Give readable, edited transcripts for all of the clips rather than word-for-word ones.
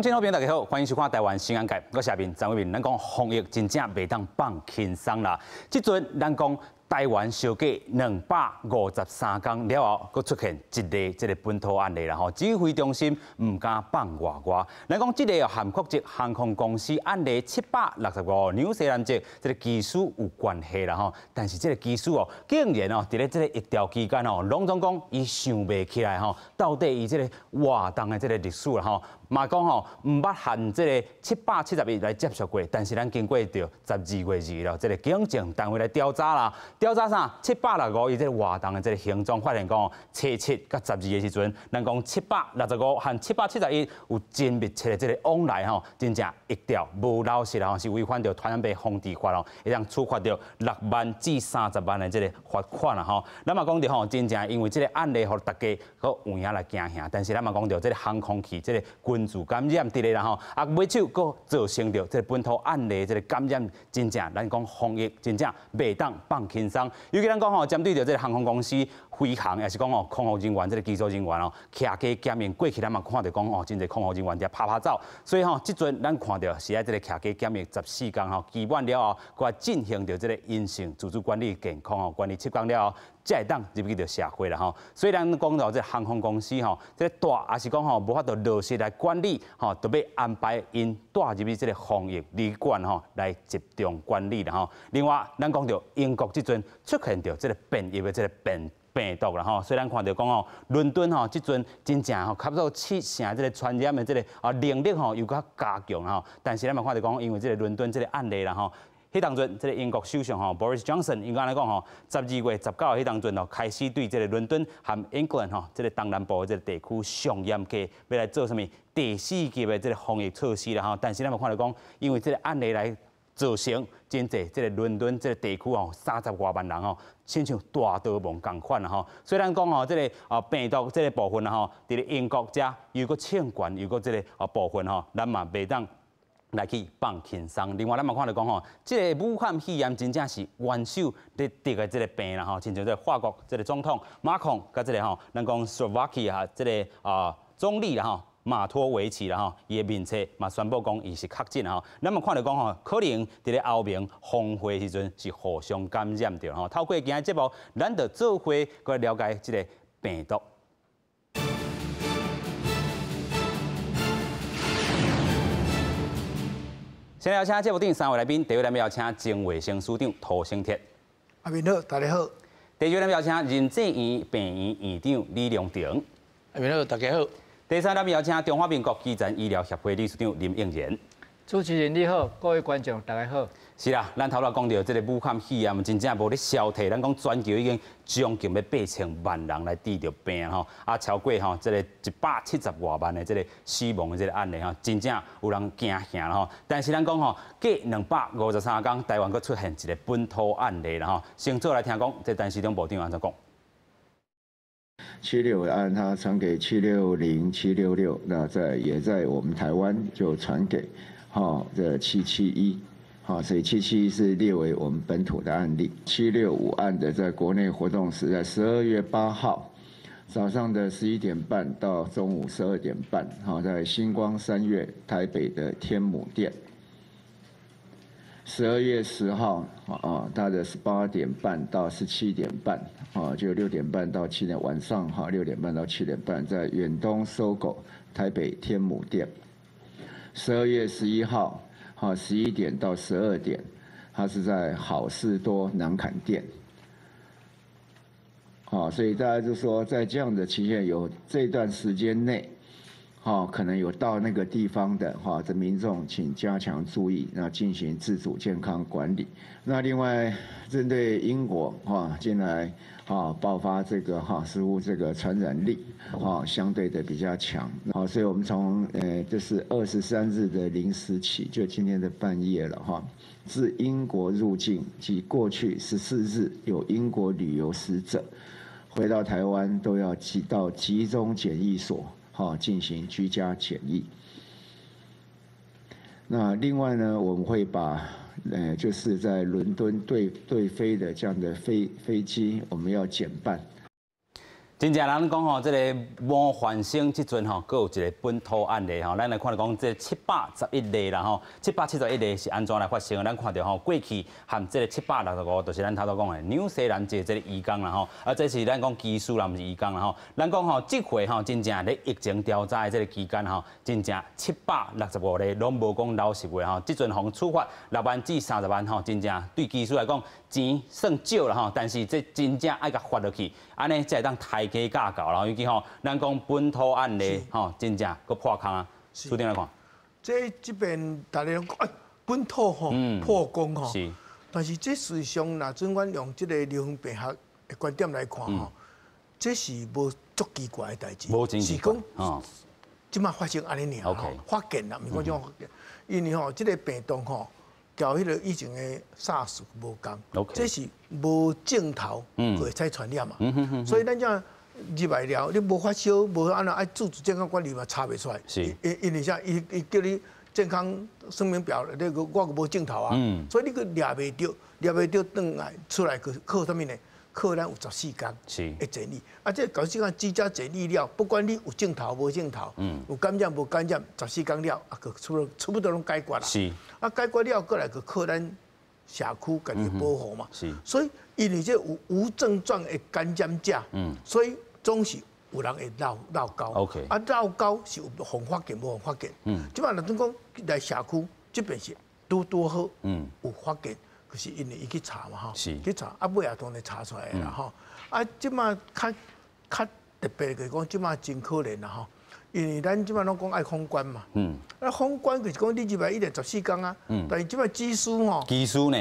众、好朋友大家好，欢迎收看台湾新闻台。我下面张伟民，咱讲防疫真正袂当放轻松啦。即阵咱讲台湾小过253天了后，佫出现一例这个本土案例啦吼。指挥中心唔敢放外。咱讲这个韩国籍航空公司案例765纽西兰籍这个技术有关系啦吼。但是这个技术竟然伫咧这个疫调期间拢总讲伊想袂起来吼，到底伊这个活动的这个历史啦吼。嘛讲唔捌含这个771来接触过，但是咱经过着12月2日，这个警政单位来调查啦，调查啥765伊这个活动的这个形状，发现讲77甲12的时阵，咱讲765和771有真密切的这个往来吼，真正疫调无老实啦吼，是违反着传染病防治法咯，会当处罚着6万至30万的这个罚款啦吼。咱嘛讲着吼，真正因为这个案例，互大家个有影来惊吓，但是咱嘛讲着这个航空器这个菌株感染伫咧啦吼，尾手佫造成着这个本土案例这个感染，真正咱讲防疫真正袂当放轻松。尤其咱讲吼，针对着这个航空公司飞航，也是讲空服人员这个技术人员徛家检验，过去咱嘛看到讲真侪空服人员伫拍走，所以即阵咱看到是在这个徛家检验14天期满了后，佮进行着这个阴性自主管理健康管理7天了后。才会当入去到社会啦吼，所以咱讲到这航空公司这个大也是讲无法度落实来管理就要安排因带入去这个防疫旅馆来集中管理啦吼。另外，咱讲到英国即阵出现着这个变异的这个病毒啦吼，所以咱看到讲伦敦即阵真正卡到7成这个传染的这个能力又较加强啦吼。但是咱嘛看到讲，因为这个伦敦这个案例啦吼。迄当阵，这个英国首相Boris Johnson 应该来讲12月19号迄当阵开始对这个伦敦和 England 这个东南部的这个地区上严格，要来做什么第4级的这个防疫措施啦吼。但是咱嘛看到讲，因为这个案例来造成真济这个伦敦这个地区30多万人亲像大逃亡共款啦吼。所以咱讲这个病毒这个部分伫咧英国遮又个清悬，又个这个部分咱嘛袂当。来去放轻松。另外，咱嘛看到讲这个武汉肺炎真正是元首咧得的这个病啦亲像这法国这个总统马克龙，甲这个咱讲 Slovakia 这个总理啦马托维奇啦伊的面册嘛宣布讲伊是确诊咱嘛看到讲可能伫咧后面峰会时阵是互相感染着透过今日节目，咱就做伙来了解这个病毒。先来邀请节目顶3位来宾，第一位咱邀请前卫生署长涂生铁。阿明好，大家好。第二位咱邀请仁济院病院院长李良庭。阿明好，大家好。第三咱邀请中华民国基层医疗协会理事长林应然。主持人你好，各位观众大家好。是啦，咱头来讲到这个武汉肺炎，真正无咧消退。咱讲全球已经将近要80000万人来治着病超过这个170多万的这个死亡的这个案例真正有人惊吓啦但是咱讲隔253天，台湾佫出现一个本土案例啦先做来听讲，这陈时中部长安怎讲？76案它传给760、766，那也在我们台湾就传给这771。所以771是列为我们本土的案例。765案的在国内活动是在12月8号早上的11点半到中午12点半，在星光3月台北的天母店。12月10号它的18点半到17点半，就6点半到7点，晚上6点半到7点半，在远东SOGO台北天母店。12月11号。11点到12点，它是在好事多南崁店。所以大家就说，在这样的期限有这段时间内，可能有到那个地方的这民众，请加强注意，那进行自主健康管理。那另外，针对英国近来爆发这个似乎这个传染力相对的比较强，所以我们从就是23日的0时起，就今天的半夜了自英国入境及过去14日有英国旅游史者回到台湾，都要到集中检疫所进行居家检疫。那另外呢，我们会把就是在伦敦对飞的这样的飞机，我们要减半。真正咱讲吼，这个模范生即阵吼，佫有一个本土案例吼，咱来看到讲这711例啦吼，771例是安怎来发生的？咱看到吼，过去含这个765，就是咱头头讲的纽西兰籍这个移工啦吼，这是咱讲技术啦，毋是移工啦吼。咱讲吼，这回吼，真正咧疫情调查的这个期间吼，真正765例拢无讲老实话吼，即阵互处罚6万至30万吼，真正对技术来讲钱算少啦吼，但是这真正爱甲罚落去，安尼才会当抬价价高啦。尤其吼，咱讲本土案例吼，真正佫破空啊。注定来看，这边大家讲本土吼破功吼，但是这事实上，若准阮用这个流行病学的观点来看吼，这是无足奇怪的代志，是讲即马发生安尼尔吼，发现啦，毋是讲种发现，因为吼这个病毒吼，交迄个以前的 SARS 无共，这是无镜头就会使传染嘛，所以咱讲。入来了，你无发烧，无安那爱自主健康管理嘛，查袂出来。是，因为啥？伊叫你健康声明表，那个我无镜头啊，所以你个抓袂着，转来出来靠啥物呢？靠咱有14天的检疫。啊，这14天居家检疫了，不管你有镜头无镜头，有感染无感染，14天了啊，个差不多拢解决啦。是，啊解决了，过来个靠咱社区家己保护嘛。是，所以因为这有无症状的感染者，所以总是有人会闹高。OK， 啊闹高是有防发现无防发现。即摆若总讲来社区这边是拄好，有发现，就是因为伊去查嘛吼，去查啊尾也当然查出来啦吼。啊即摆较特别就是讲即摆真可怜啦吼。因为咱即摆拢讲爱封关嘛，啊封关就是讲你入来一定14天啊，但是即摆技术吼，技术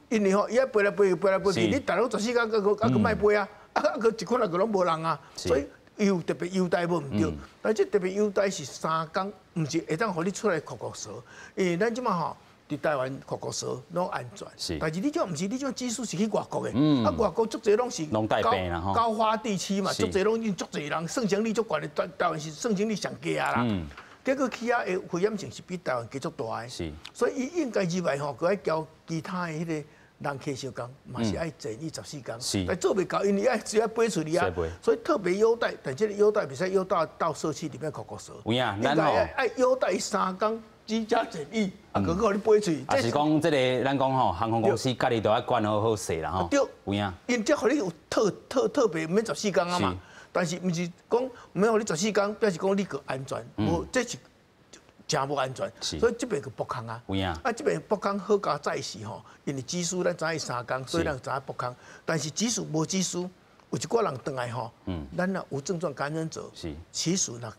因为吼伊爱飞来飞去，你逐日14天佮卖飞啊，佮一款个拢无人啊，所以有特别优待无毋对，但这特别优待是3天，毋是会当互你出来酷蛇，因为咱即摆吼。伫台湾酷蛇拢安全，但是你种毋是，你种技术是去外国的，外国足侪拢是高发地区嘛，足侪拢因足侪人，盛行率足悬的，台湾是盛行率上低啊啦。结果去的危险性是比台湾加足大的，所以伊应该入来吼，佮爱交其他的迄个人客相共，嘛是爱检疫14天，但做袂到，因为只要飞出去啊，所以特别优待，但这个优待比赛优待到社区里面酷蛇，应该爱优待3天。居家检疫，个个你飞出去。啊，是讲这个，咱讲吼，航空公司家己都要管好势啦吼。对，有影。因这互你有特别免14天啊嘛，但是毋是讲免互你14天，表示讲你个安全，无这是真无安全。所以这边个不空啊。有影。啊，这边不空好加在是吼，因为技术咱知影3天，所以咱知影不空。但是技术无技术，有一寡人倒来吼，咱若有症状感染者，其实若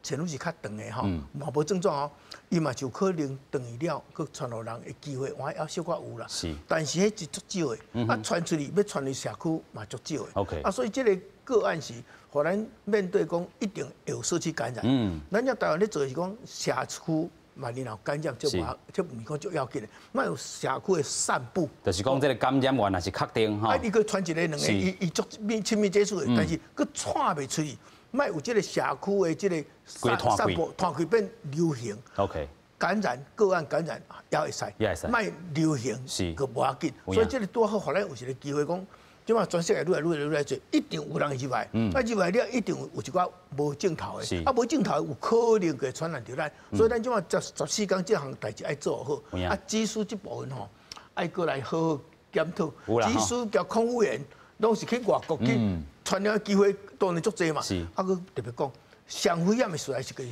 前路是较长的吼，嘛无症状哦，伊嘛就可能长去了，佮传互人的机会，我还小可有啦。是，但是迄是足少的，啊传出去要传入社区嘛足少的。OK， 啊所以这个个案是，互咱面对讲一定有社区感染。咱只台湾咧做是讲社区嘛，然后感染就无，就毋是讲足要紧的，莫有社区的散布。就是讲这个感染源也是确定吼。啊，伊佮传一个两个，伊足亲密接触的，但是佮传袂出去。莫有即个社区的即个散播，传开变流行。OK， 感染个案感染也会使，莫流行个无要紧。所以即个拄好，互咱有一个机会讲，即马全世界愈来做，一定有人入来。啊入来了，一定有一寡无镜头的，啊无镜头有可能会传染着咱。所以咱即马14天这项代志爱做好。啊，技术这部分吼，爱过来好好检讨。技术甲空服员拢是去外国去。传染机会当然足济嘛，啊，佮特别讲，上危险的所在是个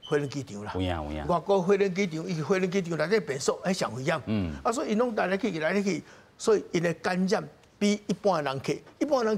飞轮机场啦。有影。外国飞轮机场，伊飞轮机场内底变数，迄上危险。啊，所以因拢来来去，所以因的感染比一般的人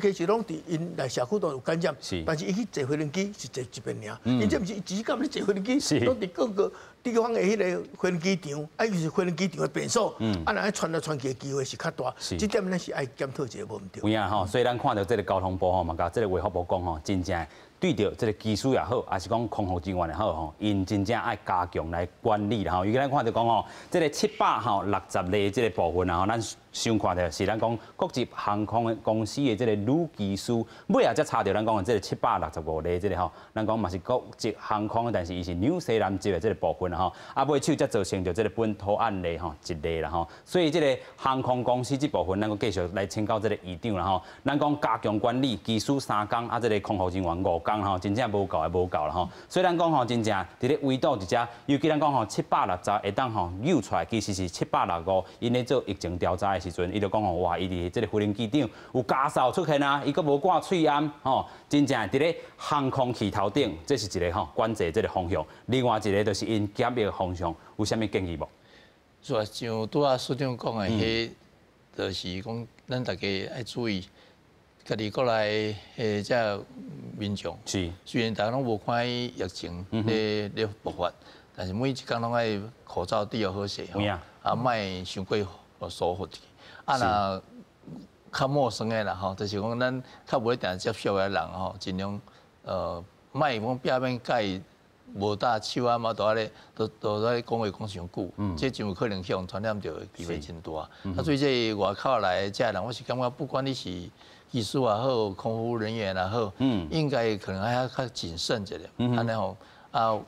客，是拢伫因来社区都有感染，但是伊去坐飞轮机是坐一边尔，因这毋是只是讲你坐飞轮机，拢伫各个地方的迄个飞轮机场，啊，就是飞轮机场的变数，啊，人传来传去的机会是较大，这点咱是爱检讨一下无毋对。有影吼，所以咱看到这个交通部吼嘛，甲这个卫福部讲吼，真正对着这个技术也好，还是讲空服人员也好吼，因真正爱加强来管理啦吼。尤其咱看到讲吼，这个760例这个部分啊，咱想看到是咱讲国际航空公司的这个女技师，尾也才查到咱讲的这个765例这个吼，咱讲嘛是国际航空，但是伊是纽西兰籍的这个部分啊吼，啊尾手才造成着这个本土案例吼一例啦吼，所以这个航空公司这部分，咱个继续来请教这个议长啦吼，咱讲加强管理，技术3工，啊这个空服人员5工吼，真正无够的无够啦吼，所以咱讲吼，真正伫咧围堵一只，尤其咱讲吼760会当吼诱出来，其实是765，因咧做疫情调查的时阵，伊就讲吼，哇，伊伫这个飞行机场有家嫂出现啊，伊佫无挂喙罨吼，真正伫咧航空器头顶，这是一个吼管制这个方向。另外一个就是因检疫方向有啥物建议无？是啊，像拄啊所长讲的，迄就是讲咱大家爱注意，家己过来这民众，是虽然大家拢无看疫情咧爆发，但是每一工拢爱口罩戴好势吼，啊，莫伤过疏忽去，啊若较陌生的啦吼，就是讲咱较无一定接触的人吼，尽量莫讲表面甲伊无打手啊嘛，都在讲话讲伤久，这真有可能向传染着的机会真大。啊，所以这外口来的这人，我是感觉不管你是技术也好，空服人员也好，应该可能还要较谨慎一点。安尼吼啊，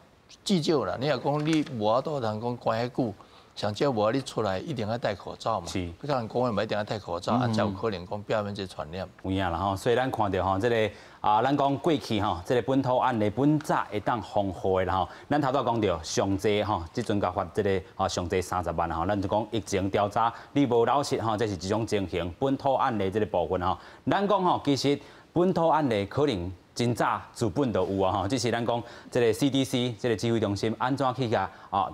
至少啦，你若讲你无法度人讲关遐久。上少无你出来一定要戴口罩嘛，你可能讲话嘛一定要戴口罩，才有可能讲表面这传染。有影啦吼，所以咱看到吼，这个咱讲过去吼，这个本土案例本早会当防护的啦吼。咱头拄讲到上济吼，即阵甲发这个上济30万吼，咱就讲疫情调查你无老实吼，这是一种情形。本土案例这个部分吼，咱讲吼，其实本土案例可能。真早自本就有啊吼，只是咱讲这个 CDC 这个指挥中心安怎去甲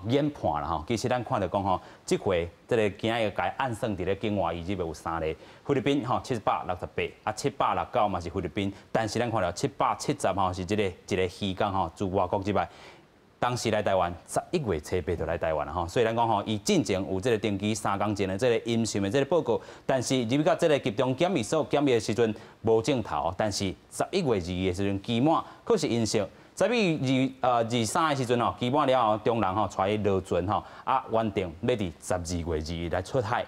研判啦吼。其实咱看到讲吼，这回这个今日该按算伫咧境外移入有3例，菲律宾吼768啊769嘛是菲律宾，但是咱看到770吼是这个一个渔港吼，自外国之外。当时来台湾11月初8就来台湾了吼，所以咱讲吼，伊进前有这个登记3工前的这个阴性的这个报告，但是入到这个集中检疫所检疫的时阵无镜头，但是11月2的时阵期满确实阴性，11月23的时阵吼，期满了后中人吼带伊落船吼，原定要伫12月2日来出海，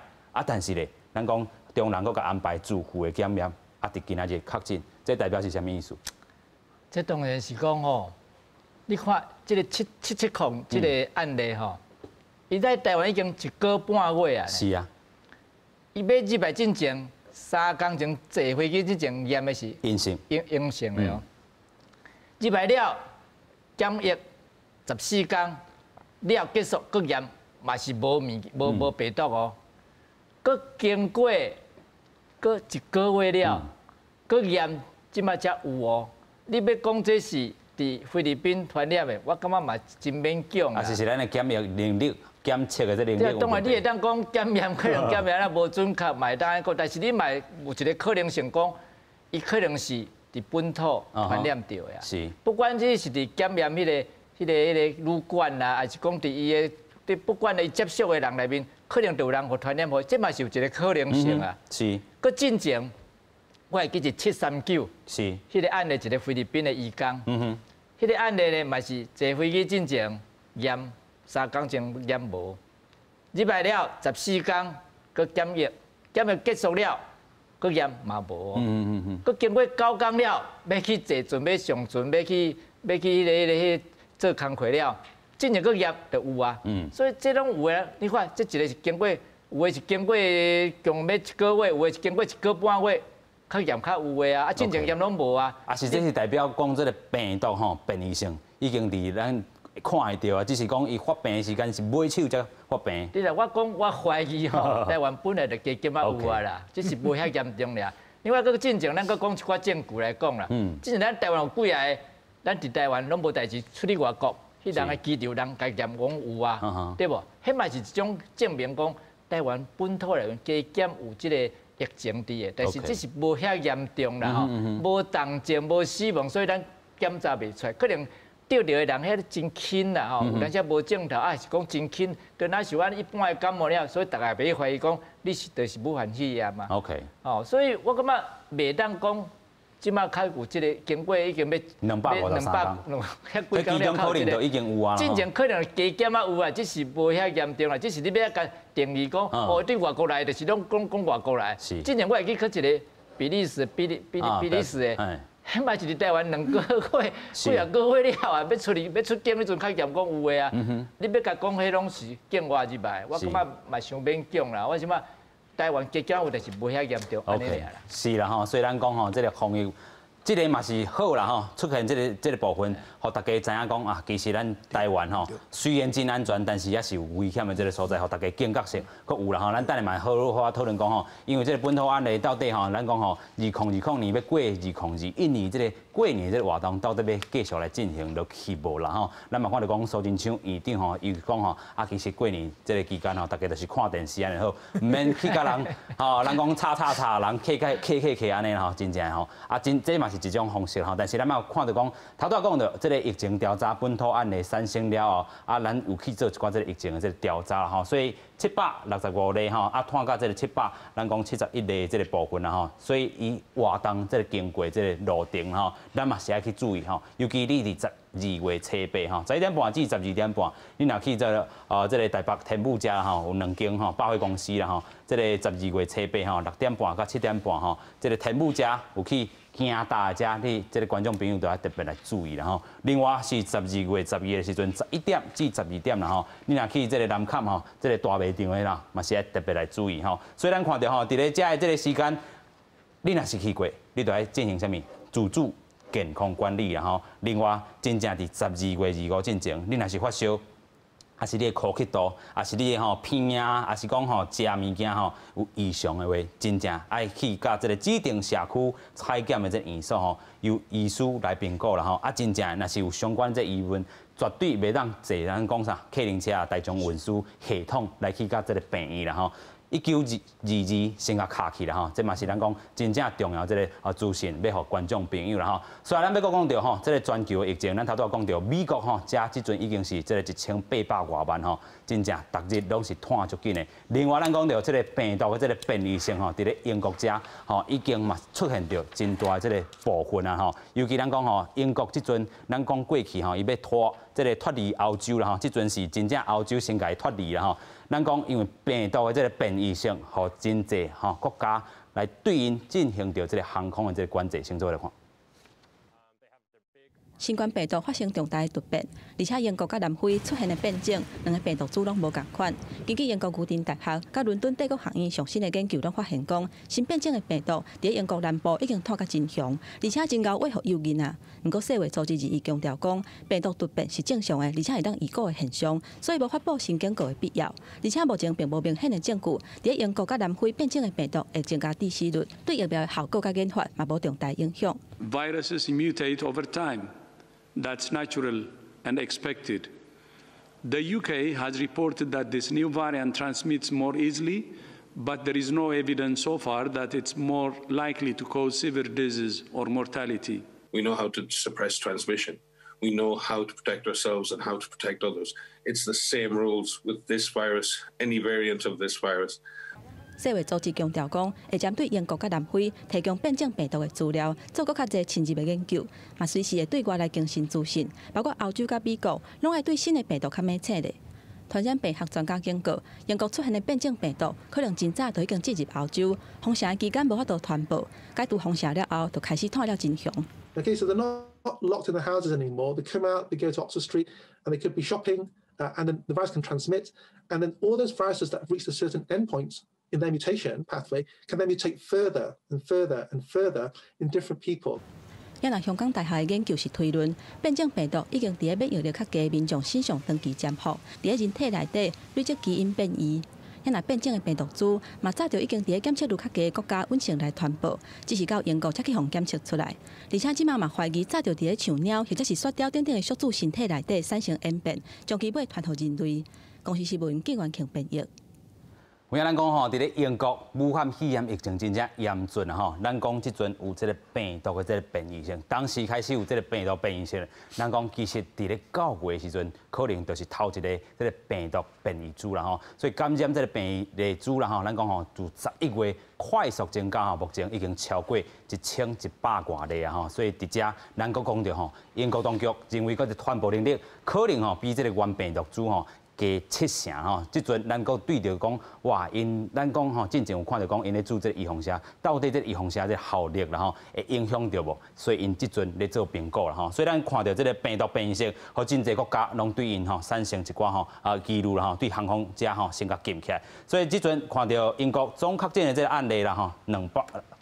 但是咧，咱讲中人佫甲安排住户的检验，伫今仔日确诊，这代表是啥物意思？这当然是讲吼。你看，这个770这个案例吼，伊在台湾已经1个半月啊。是啊。伊要入来进前3工前坐飞机之前验的是阴性，阴性的哦。入来了检疫14工，了结束搁验嘛是无病毒哦。搁经过搁1个月了，搁验即马才有哦。你要讲这是？伫菲律宾传染的，我感觉嘛真勉强啊。是咱的检疫能力、检测的这能力。对，当然你会当讲检验可能检验啊无准确，嘛会当讲，但是你嘛有一个可能性讲，伊可能是伫本土传染到的啊。是。不管你是伫检验迄个旅馆啦，还是讲伫伊的，不管伊接触的人内面，可能就有人互传染互，这嘛是有一个可能性啊。是。搁进前，我会记是739，是。迄个案例一个菲律宾的移工。迄个案例呢，嘛是坐飞机进前验3工前验无，入来了14工，佮检疫结束了，佮验嘛无。佮经过9工了，要去坐船，要上船，要去迄个做工课了，进前佮验就有啊。所以这种有诶，你看，这一个是经过，有诶是经过共要1个月，有诶是经过1个半月。较验较有诶啊，进前验拢无啊。是这是代表讲这个病毒吼变异性已经伫咱看会到啊，只是讲伊发病的时间是尾手才发病。你啦，我讲我怀疑吼，台湾本来就加减啊有啊啦，只是无遐严重俩。因为个进前咱佫讲一寡证据来讲啦，之前咱台湾有几啊个，咱伫台湾拢无代志出去外国，迄人个机场人家验讲有啊，对无？迄嘛是一种证明讲台湾本土人加减有即个。疫情伫的，但是只是无遐严重啦吼，无重症、无死亡，所以咱检查袂出来。可能得的人遐真轻啦吼，有当时无症头，是讲真轻，跟咱像咱一般的感冒了，所以大家袂怀疑讲你是就是武汉肺炎嘛。OK。哦，所以我感觉袂当讲，即马较有即个经过已经要253工，遐几工了可能就已经有啊。之前可能加减啊有啊，只是无遐严重啦，只是你要甲定义讲，哦，对外国来就是拢讲外国来。之前我会记去一个比利时的，迄嘛是伫台湾2个月、几啊个月了啊，要出境迄阵较严讲有诶啊。你要甲讲迄拢是境外入来，我感觉嘛伤勉强啦。为什么台湾结交有但是无遐严重安尼啦。是啦吼，所以咱讲吼，这个防疫。这个嘛是好啦吼，出现这个部分，互大家知影讲啊，其实咱台湾吼虽然真安全，但是也是有危险的这个所在，互大家警觉性佫有啦吼。咱等下嘛好讨论讲吼，因为这个本土案例到底吼，咱讲吼2020年要过2021年这个过年这个活动到底要继续来进行落去无啦吼？咱嘛看到讲苏贞昌院长吼，伊讲吼啊，其实过年这个期间吼，大家就是看电视安尼好，唔免去甲人吼，人讲吵，人客安尼吼，真正吼啊这嘛是一种方式吼，但是咱嘛看到讲，头拄讲到这个疫情调查本土案例产生了后，啊，咱有去做一寡这个疫情的这个调查啦吼，所以765例吼，啊，探到这个700，咱讲71例这个部分啦吼，所以伊活动这个经过这个路程吼，咱嘛是要去注意吼，尤其你伫12月初8吼，11点半至12点半，你若去这个台北天母遮吼，有2间吼百货公司啦吼，这个12月初8吼6点半到7点半吼，这个天母遮有去。行大家，你这个观众朋友都要特别来注意啦吼。另外是12月12的时阵，11点至12点啦吼。你若去这个南崁吼，这个大卖场的啦，嘛是要特别来注意吼。所以咱看到吼，伫咧遮的这个时间，你若是去过，你就要进行什么自主健康管理啦吼。另外，真正伫12月25进前，你若是发烧。还是你的呼吸道，还是你的吼鼻啊，还是讲吼食物件吼有异常的话，真正爱去甲这个指定社区采检的这院所吼，由医师来评估啦吼。啊，真正若是有相关这疑问，绝对袂当坐咱讲啥客运车、大众运输系统来去甲这个病院啦吼。1922先甲卡起啦吼，这嘛是咱讲真正重要这个资讯，要互观众朋友啦吼。虽然咱要讲到吼，这个全球的疫情，咱头拄讲到美国吼，加即阵已经是这个1800多万吼，真正逐日拢是拖足紧的。另外咱讲到这个病毒的这个变异性吼，伫咧英国遮吼已经嘛出现着真大的这个部分啊吼，尤其咱讲吼英国即阵，咱讲过去吼，伊要脱离欧洲啦吼，即阵是真正欧洲先甲伊脱离啦吼。咱讲，因为病毒的这个变异性，和真济吼国家来对因进行着这个航空的这个管制，先做来看。新冠病毒发生重大的突变，而且英国甲南非出现的变种，两个病毒株拢无共款。根据英国牛津大学甲伦敦帝国学院上新的研究，拢发现讲，新变种的病毒伫英国南部已经拖到真凶，而且真够威胁幼囡仔。不过世卫组织2日强调讲，病毒突变是正常的，而且会当预估的现象，所以无发布新警告的必要。而且目前并无明显的证据，伫英国甲南非变种的病毒会增加致死率，对疫苗的效果甲研发嘛无重大影响。Viruses mutate over time. That's natural and expected. The UK has reported that this new variant transmits more easily, but there is no evidence so far that it's more likely to cause severe disease or mortality. We know how to suppress transmission. We know how to protect ourselves and how to protect others. It's the same rules with this virus, any variant of this virus. 世卫组织强调讲，会针对英国甲南非提供变种病毒的资料，做更较侪深入的研究，嘛随时会对外来更新资讯，包括欧洲甲美国，拢爱对新的病毒较敏感的。传染病学专家警告，英国出现的变种病毒可能真早就已经进入欧洲，封城期间无法度传播，解除封城了后，就开始拖了真凶。Okay, so they're not locked in the houses anymore. They come out, they go to Oxford Street, and they could be shopping, and then the virus can transmit, and then all those viruses that have reached a certain endpoint in their mutation pathway can then mutate further and further and further in different people. 也若香港大学的研究是推论，变种病毒已经伫免疫力较低的民众身上长期潜伏，伫人体内底累积基因变异。也若变种的病毒株，嘛早就已经伫检测率较低的国家稳定来传播，只是到英国才去互检测出来。而且即马嘛怀疑早就伫像鸟或者是雪貂等等的宿主身体内底产生演变，将其尾传互人类。公司新闻警员庆编译。有影咱讲吼，伫咧英国武汉肺炎疫情真正严峻吼，咱讲即阵有即个病毒的即个变异性，当时开始有即个病毒变异性，咱讲其实伫咧9月时阵，可能就是头一个即个病毒变异株啦吼，所以感染即个变异株啦吼，咱讲吼，自11月快速增加吼，目前已经超过1100多例啊吼，所以伫遮咱阁讲着吼，英国当局认为个传播能力可能吼比即个原病毒株吼。加7成吼。即阵咱国对着讲，哇，咱讲吼，之前有看到讲因咧做这个预防针，到底这预防针这效力啦吼，会影响到无？所以因即阵咧做评估啦吼。所以咱看到这个病毒变异性，和真侪国家拢对因吼产生一寡吼记录啦吼，对航空者吼先甲禁起来。所以即阵看到英国总确诊的这个案例啦吼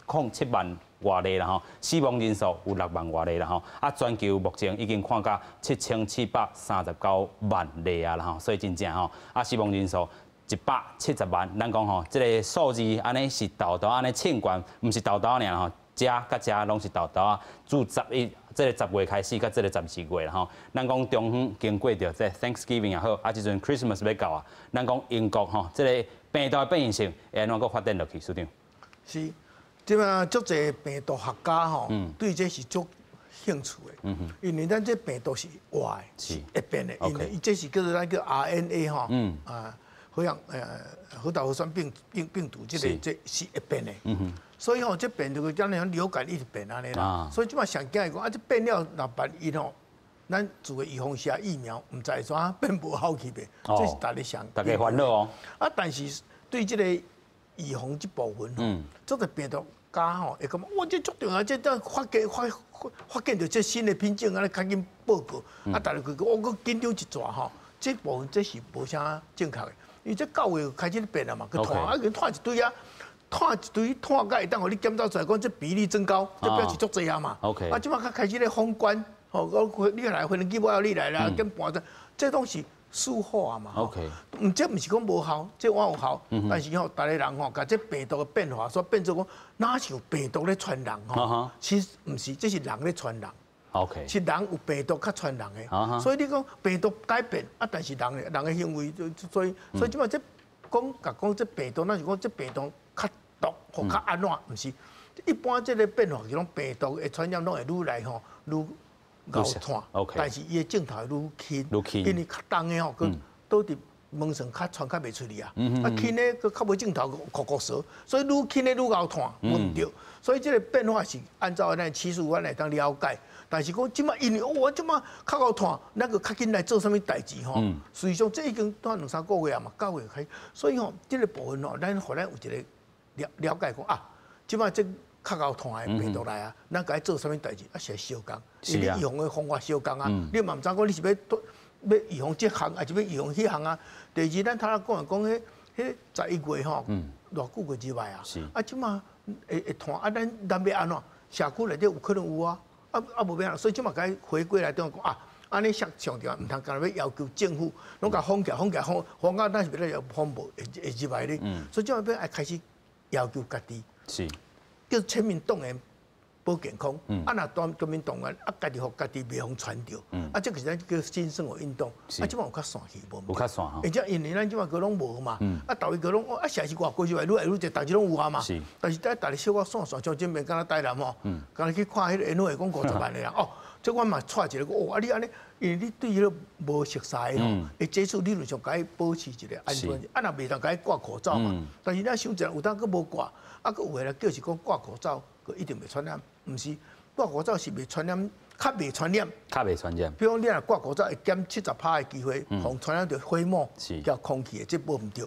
，207万外例啦吼，死亡人数有6万外例啦吼，全球目前已经看到7739万例啊啦吼，所以真正吼，死亡人数170万，咱讲吼，这个数字安尼是豆豆安尼称悬，毋是豆豆尔吼，遮甲遮拢是豆豆啊，自这个10月开始，甲这个12月啦吼，咱讲中远经过着这 Thanksgiving 也好，即阵 Christmas 要到啊，咱讲英国吼，这个病毒的变异性会安怎个发展落去，署长？是。即摆足侪病毒学家吼，对这是足兴趣的，因为咱这病毒是活的，是会变的，因为这是叫做咱叫 RNA 吼，好像核桃核酸病毒这是会变的，所以吼这病毒将来流感一直变安尼啦，所以即摆上惊讲这变了若万一吼，咱做个预防针疫苗，毋知怎变无好去袂，这是大家烦恼哦。但是对这个预防这部分吼，这个病毒家吼会感觉，哇，这足重要，这发现到这新的品种，安尼赶紧报告，大家佢我紧张一抓吼，这部分这是无啥正确的，因为这9月开始变了嘛，佢佢拖一堆啊，拖一堆拖甲会当互你检查出来，讲这比例增高，这表示足济啊嘛，即摆较开始咧封关，吼，你来回能机我要你来啦，跟搬着，这东西。术后啊嘛，这毋是讲无效，这我有效，但是吼，大家人吼，甲这病毒的变化，所变做讲哪像病毒咧传人吼，其实毋是，这是人咧传人，是人有病毒较传人的，所以你讲病毒改变但是人的行为，所以即摆这讲这病毒，咱是讲这病毒较毒或较安怎，毋是，一般这个变化是讲病毒的传染拢会愈来吼愈。咬炭，但是伊的镜头愈轻，因为较重的吼，佮倒伫门上传较袂出去啊。轻的佮较无镜头，酷蛇，所以愈轻的愈咬炭，闻着。所以这个变化是按照咱技术我来当了解，但是讲即摆因为我即摆较咬炭，咱佮较紧来做啥物代志吼。实际上这已经断2-3个月啊嘛，9月开，所以吼，这个部分吼，咱互咱有一个了解讲即摆这。较咬炭的病毒来啊，咱该做啥物代志是相共，因为预防的方法相共啊。你嘛毋知讲你是要预防这项，还是要预防迄项啊？第二，咱头仔讲迄11月吼，偌久个之外啊，即马会炭咱要安怎？社区内底有可能有啊，无要，所以即马该回归来讲安尼上重要，毋通干要要求政府拢甲封起来，封到咱是要封无会入来咧。所以即马要开始要求家己。是。叫全民动员保健康，若全民动员，家己互家己袂互传着，这个是咱叫新生活运动，即摆有较散去无？有较散吼。而且因为咱即摆个拢无嘛，逐位个拢城市外过去来愈来愈侪，逐日拢有啊嘛。但是逐日小可散，像这边敢若台南吼，敢若去看迄个演会讲50万个人哦，这我嘛带一个你安尼，因为你对迄个无熟悉吼，会接触理论上该保持一个安全，若袂当该挂口罩嘛。但是咱想一下，有当佫无挂。佫有诶啦，叫是讲挂口罩，佫一定袂传染，毋是挂口罩是袂传染，较袂传染。比如你若挂口罩会减70%的机会，互传染着飞沫，叫空气的，这无毋对。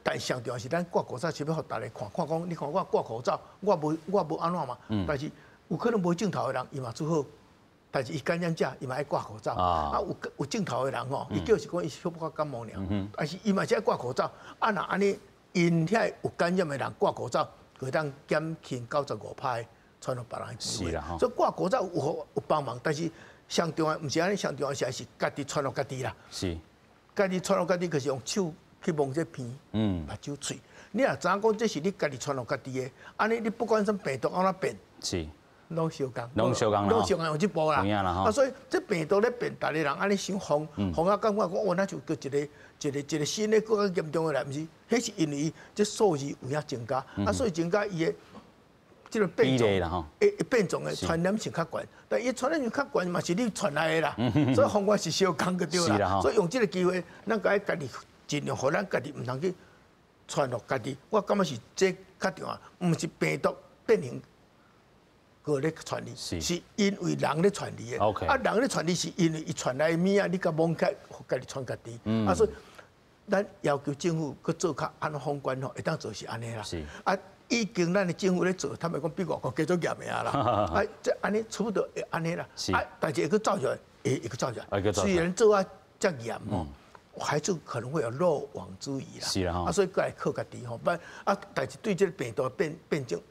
但上重要是咱挂口罩是要互大家看讲，你看我挂口罩，我无安怎嘛。但是有可能无镜头的人伊嘛做好，但是伊感染者伊嘛爱挂口罩。有镜头的人吼，伊叫是讲伊小可感冒尔，但是伊嘛是爱挂口罩。若安尼。因遐有感染的人挂口罩，会当减轻95%传到别人的机会。所以挂口罩有帮忙，但是上重要毋是安尼，上重要是家己传落家己啦。是，家己传落家己，就是用手去摸这鼻、目睭、喙。你若知影讲这是你家己传落家己的，安尼你不管什病毒安怎变，是。拢相共，拢相共用这步啦。所以这病毒咧变，大家人安尼想防啊，感觉讲，那就个一个新的更加严重的来，毋是？迄是因为这数字有影增加，所以增加伊的这个变种，会变种的传染性较悬。但伊传染性较悬嘛，是你传来的啦。所以方法是相共个对啦。所以用这个机会，咱该家己尽量互咱家己毋通去传落家己。我感觉是这较重要，毋是病毒变形。个咧传染，是因为人咧传染的。OK， 啊，人咧传染是因为伊传来的物啊，你甲罔开，家己传家己。啊，所以咱要求政府去做较安封管吼，会当做是安尼啦。是啊。已经咱的政府咧做，他们讲比外国继续严的啊啦，啊，这安尼差不多会安尼啦，啊，但是会去照出来，会去照出来。虽然做啊遮严吼，还是可能会有漏网之鱼啦。是啦吼，啊，所以过来靠家己吼，不啊，但是对这个病毒变种，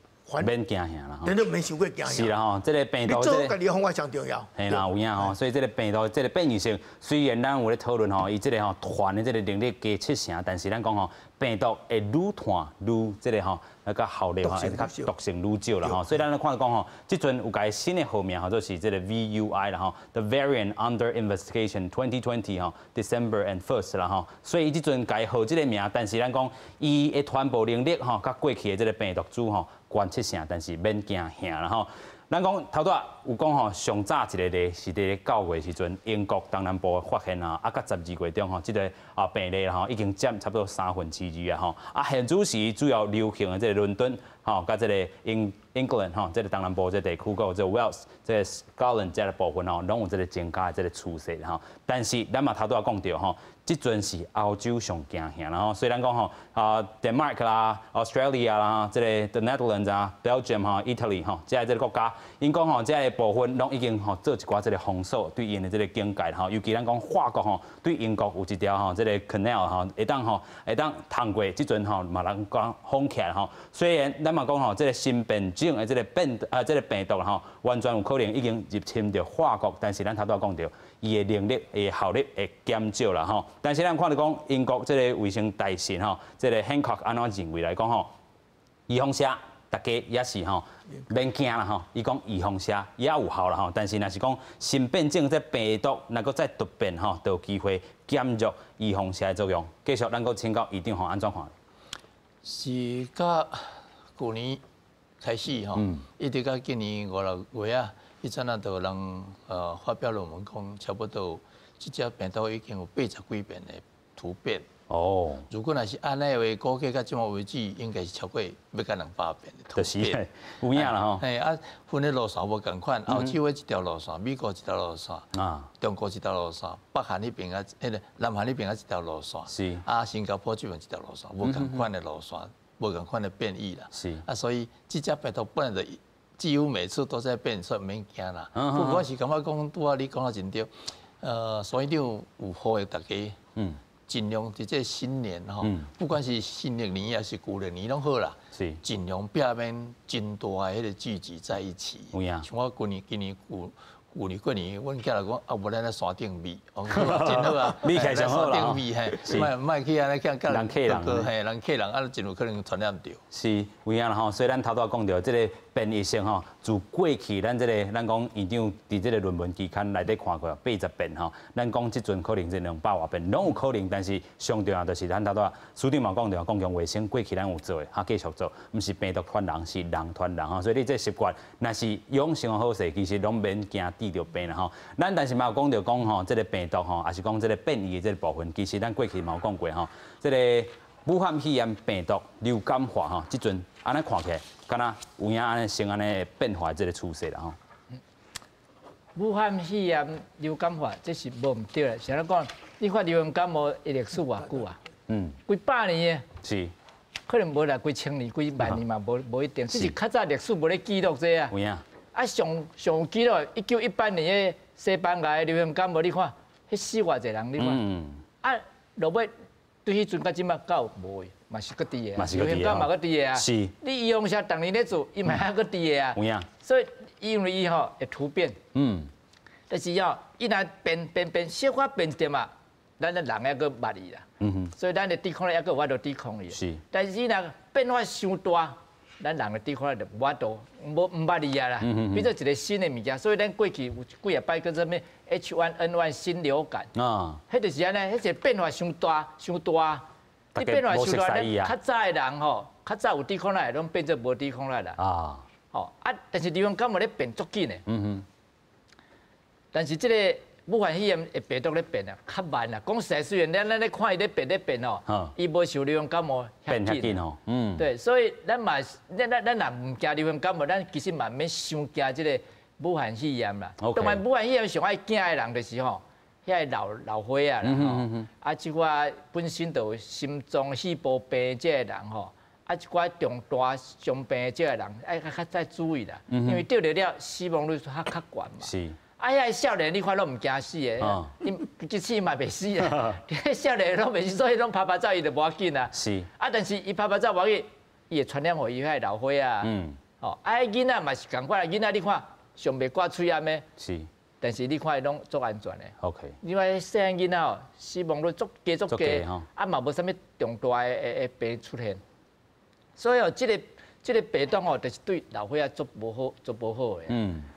免惊吓啦，咱都免想过惊吓。是啦吼，这个病毒，你做家己的方法上重要。系啦，有影吼，所以这个病毒，这个变异性，虽然咱有咧讨论吼，伊这个吼传的这个能力加7成，但是咱讲吼，病毒会愈传愈这个吼。那个效力吼，会较毒性愈少啦吼，所以咱咧看讲吼，即阵有改新的号名吼，就是这个 VUI 啦吼 ，The Variant Under Investigation 2020吼 ，December and 1st 啦吼，所以伊即阵改号即个名，但是咱讲伊的传播能力吼，甲过去的这个病毒株吼，悬7成，但是免惊吓啦吼。咱讲头拄有讲吼，上早一个例是伫9月时阵，英国东南部发现啊，甲12月中吼，即个病例啦吼，已经占差不多2/3啊吼。啊，现主时主要流行的即个伦敦吼，甲即个England 吼，即个东南部即地区，个即 Wales、即 Scotland 即个部分吼，拢有即个增加的即个趋势吼。但是咱嘛头拄讲到吼，即阵是欧洲上惊吓啦吼，所以咱讲吼Denmark 啦、Australia 啦、即个 The Netherlands 啊、Belgium 吼、Italy 吼，即个国家，因讲吼，即个部分拢已经吼做一寡即个封锁对因的即个警戒吼，尤其咱讲法国吼，对英国有一条吼即个 Canal 吼，会当通过，即阵吼嘛人讲封起来吼。虽然咱嘛讲吼，即个新变种的即个即个病毒吼，完全有可能已经入侵到法国，但是咱头拄讲到伊的能力、伊的效率会减少啦吼。但是咱看到讲英国即个卫生大臣吼，即个 Hancock 安怎认为来讲吼，预防射大家也是吼免惊啦吼。伊讲预防射也有效啦吼，但是若是讲新变种这病毒若个再突变吼，就有机会减弱预防射的作用。继续，咱个请教院长吼安怎看？是甲去年开始吼，一直到今年5、6月啊，迄阵啊，就有人发表论文讲，差不多即只病毒已经有80几遍的突变。哦，如果若是安尼话，估计到即马为止，应该是超过要到200遍的突变。就是有影啦吼。嘿啊，分的路线无共款，欧洲的一条路线，美国一条路线，中国一条路线，北韩那边啊，南韩那边啊一条路线，是啊，新加坡这边一条路线，无共款的路线，无共款的变异啦。是啊，所以即只病毒本来就几乎每次都在变，所以免惊啦。不过是感觉讲，拄仔你讲得真对，所以就有呼吁大家，尽量伫这新年吼，不管是新历年还是旧历年拢好啦，是尽量避免真大的迄个聚集在一起。像我今年过年，阮囝来讲啊，无咱咧山顶味，真好啊，味起来上好啦。山顶味嘿，莫去安尼叫人客人，嘿，人客人啊，真有可能传染着。是有影啦吼，所以咱头拄讲到即个变异性吼，自过去咱即个咱讲院长伫即个论文期刊内底看过80遍吼，咱讲即阵可能是200多遍，拢有可能，但是上重要就是咱头拄书顶嘛讲到公共卫生过去咱有做的，哈继续做，毋是病毒传人，是人传人吼，所以你这习惯若是养生好势，其实拢免惊治着病啦吼。咱但是嘛有讲到讲吼，即个病毒吼，也是讲即个变异的即个部分，其实咱过去嘛有讲过吼，即个武汉肺炎病毒流感化吼，即阵安尼看起来，敢若有影安尼成安尼变化的即个趋势啦吼。武汉肺炎流感化，这是无毋对啦。像咱讲，你看流行感冒的历史偌久啊？几百年的。是。可能无啦，几千年、几万年嘛，无一定。只是较早历史无咧记录这啊。有影。啊，上记录1918年的西班牙的流行感冒，你看，迄死偌济人，你看。啊，落尾对迄阵到即马到无，嘛是搁伫个。流行感冒搁伫个啊。是。你医防社当年咧做，伊嘛还搁伫个啊。有影。所以因为伊吼会突变。但是吼，伊若变小可变一点嘛，咱的人还搁捌伊啦。所以咱的抵抗力还搁有法度抵抗伊。是。但是伊若变化伤大。咱人的抵抗力就无法度，无毋捌伊啊啦，变做一个新的物件，所以咱过去有几摆叫做咩 H1N1 新流感，迄就是安尼，迄个变化伤大，你变化伤大，咱较早的人吼，较早有抵抗力，拢变做无抵抗力啦。吼啊，但是流行感冒咧变足紧的，但是这个武汉肺炎的病毒咧变啊，较慢啊。讲实在，虽然咱咧看伊咧变哦，伊无像流行感冒变较紧哦。对，所以咱嘛，咱若唔惊流行感冒，咱其实嘛免伤惊即个武汉肺炎啦。当然，武汉肺炎上爱惊的人就是吼，遐老伙仔啦吼，啊，即寡本身就有心脏细胞病即个人吼。啊，一寡重大伤病即个人，爱较再注意啦，因为得了死亡率较悬嘛。是。啊，遐少年你看拢唔惊死的，伊即死嘛袂死啊。少年拢袂死，所以拢拍照伊就无要紧啊。是。啊，但是伊拍照无要紧，伊会传染互伊遐老伙啊。哦，啊，囡仔嘛是共款，囡仔你看上袂挂喙炎的。是。但是你看伊拢足安全的。OK。你看细汉囡仔哦，死亡率足低，啊嘛无啥物重大的病出现。所以哦，这个病毒哦，就是对老伙仔足无好的。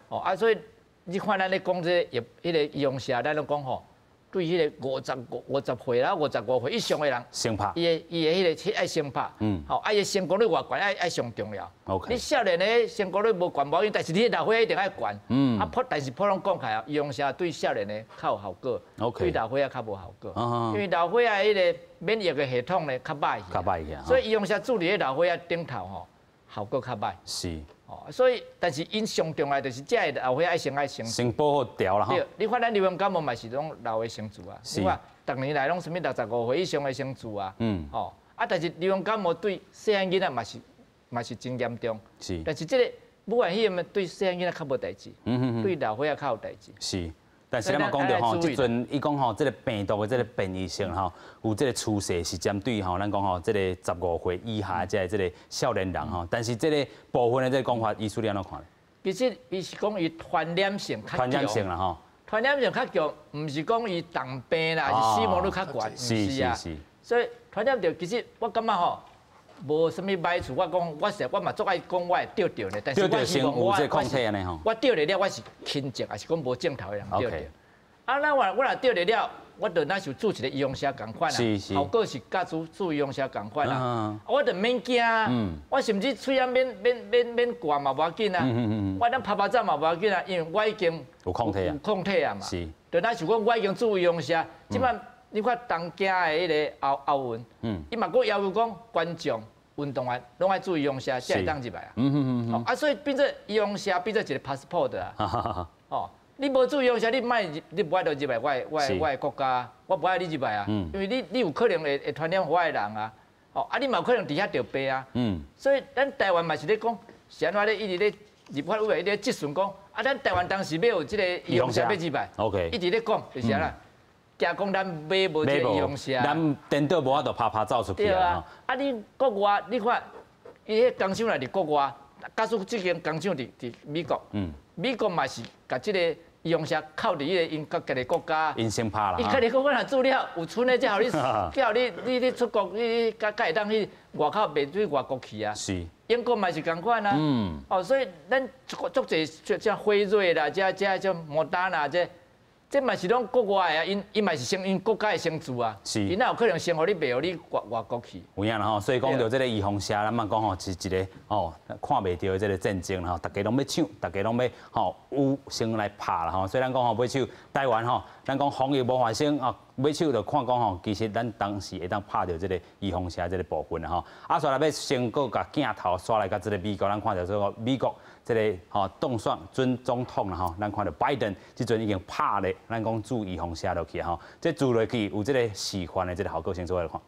哦啊，所以你看咱咧讲这迄个医用社，咱拢讲吼，对迄个50岁啦、55岁以上的人，先拍。伊的迄个爱先拍。好，啊伊的成功率偌悬，爱上重要。OK。你少年的成功率无悬无要紧，但是你老伙仔一定爱悬。啊，但是普通讲起来，医用社对少年的较有效果，对老伙仔较无效果。因为老伙仔迄个免疫的系统咧较歹去。所以医用社注入喺老伙仔顶头吼，效果较歹。是。哦，所以但是因上重要就是这个老伙仔爱先保好调啦吼。对，你看咱流行感冒嘛是拢老的先做啊。你看，逐年来拢什么65岁以上的先做啊。哦，啊，但是流行感冒对细汉囡仔嘛是真严重。是。但是这个武汉肺炎对细汉囡仔较无代志。对老伙仔较有代志。是。但是咱嘛讲到吼，即阵伊讲吼，这个病毒的这个变异性吼，有这个趋势是针对吼，咱讲吼，这个15岁以下这个少年人吼，但是这个部分的这个讲法，医师你安怎看？其实伊是讲伊传染性较强。传染性啦吼。传染性较强，唔是讲伊重病啦，是死亡率较悬，是啊。所以传染着，其实我感觉吼。无啥物歹处，我嘛足爱讲我会得呢，但是我希望我得了，我是轻症，还是讲无症头的人得着。啊，那我若得了，我就那就做一个医用社共款啦，效果是甲做医用社共款啦。我就免惊，我甚至喙炎免挂嘛无要紧啊，我咱拍照嘛无要紧啊，因为我已经有抗体啊嘛。是，就那想讲我已经做医用社，即摆。你看东京的迄个奥运，伊嘛佫要求讲观众、运动员拢爱注意用社，才会当入来啊。啊，所以变做用社变做一个 passport 啊。哦，你无注意用社，你不爱就入来我的国家，我不爱你入来啊。因为你有可能会传染我的人啊。哦，啊，你嘛有可能伫遐得病啊。所以咱台湾嘛是咧讲，是安怎咧一直咧立法委员一直咧质询讲，啊，咱台湾当时要有即个用社要入来，一直咧讲就是安啦。惊讲咱买无这医用社，咱颠倒无法度拍照出去啊！啊，你国外你看，伊迄工厂来伫国外，假使即间工厂伫美国，美国嘛是甲即个医用社靠伫迄个因家己国家，因先拍啦。伊家己国家若资料有剩的，才互你叫你出国，你甲会当去外口卖去外国去啊。是。英国嘛是共款啊。哦，所以咱足侪像辉瑞啦，这莫丹啦这嘛是拢国外的啊，因嘛是先因国家的先做啊，因哪有可能先互你卖互你外国去？有影啦吼，所以讲到这个预防社，咱嘛讲吼是一个看袂到的这个战争吼，大家拢要抢，大家拢要有先来拍啦吼，所以咱讲买手台湾吼，咱讲防疫无发生买手就看讲吼，其实咱当时会当拍到这个预防社这个部分啦吼，刷来要先搁甲镜头刷来甲这个美国，咱看到这个美国这个当选准总统啦吼，咱看到拜登即阵已经拍咧，咱讲注预防社落去吼，这做落去有这个示范的这个效果，先做来看。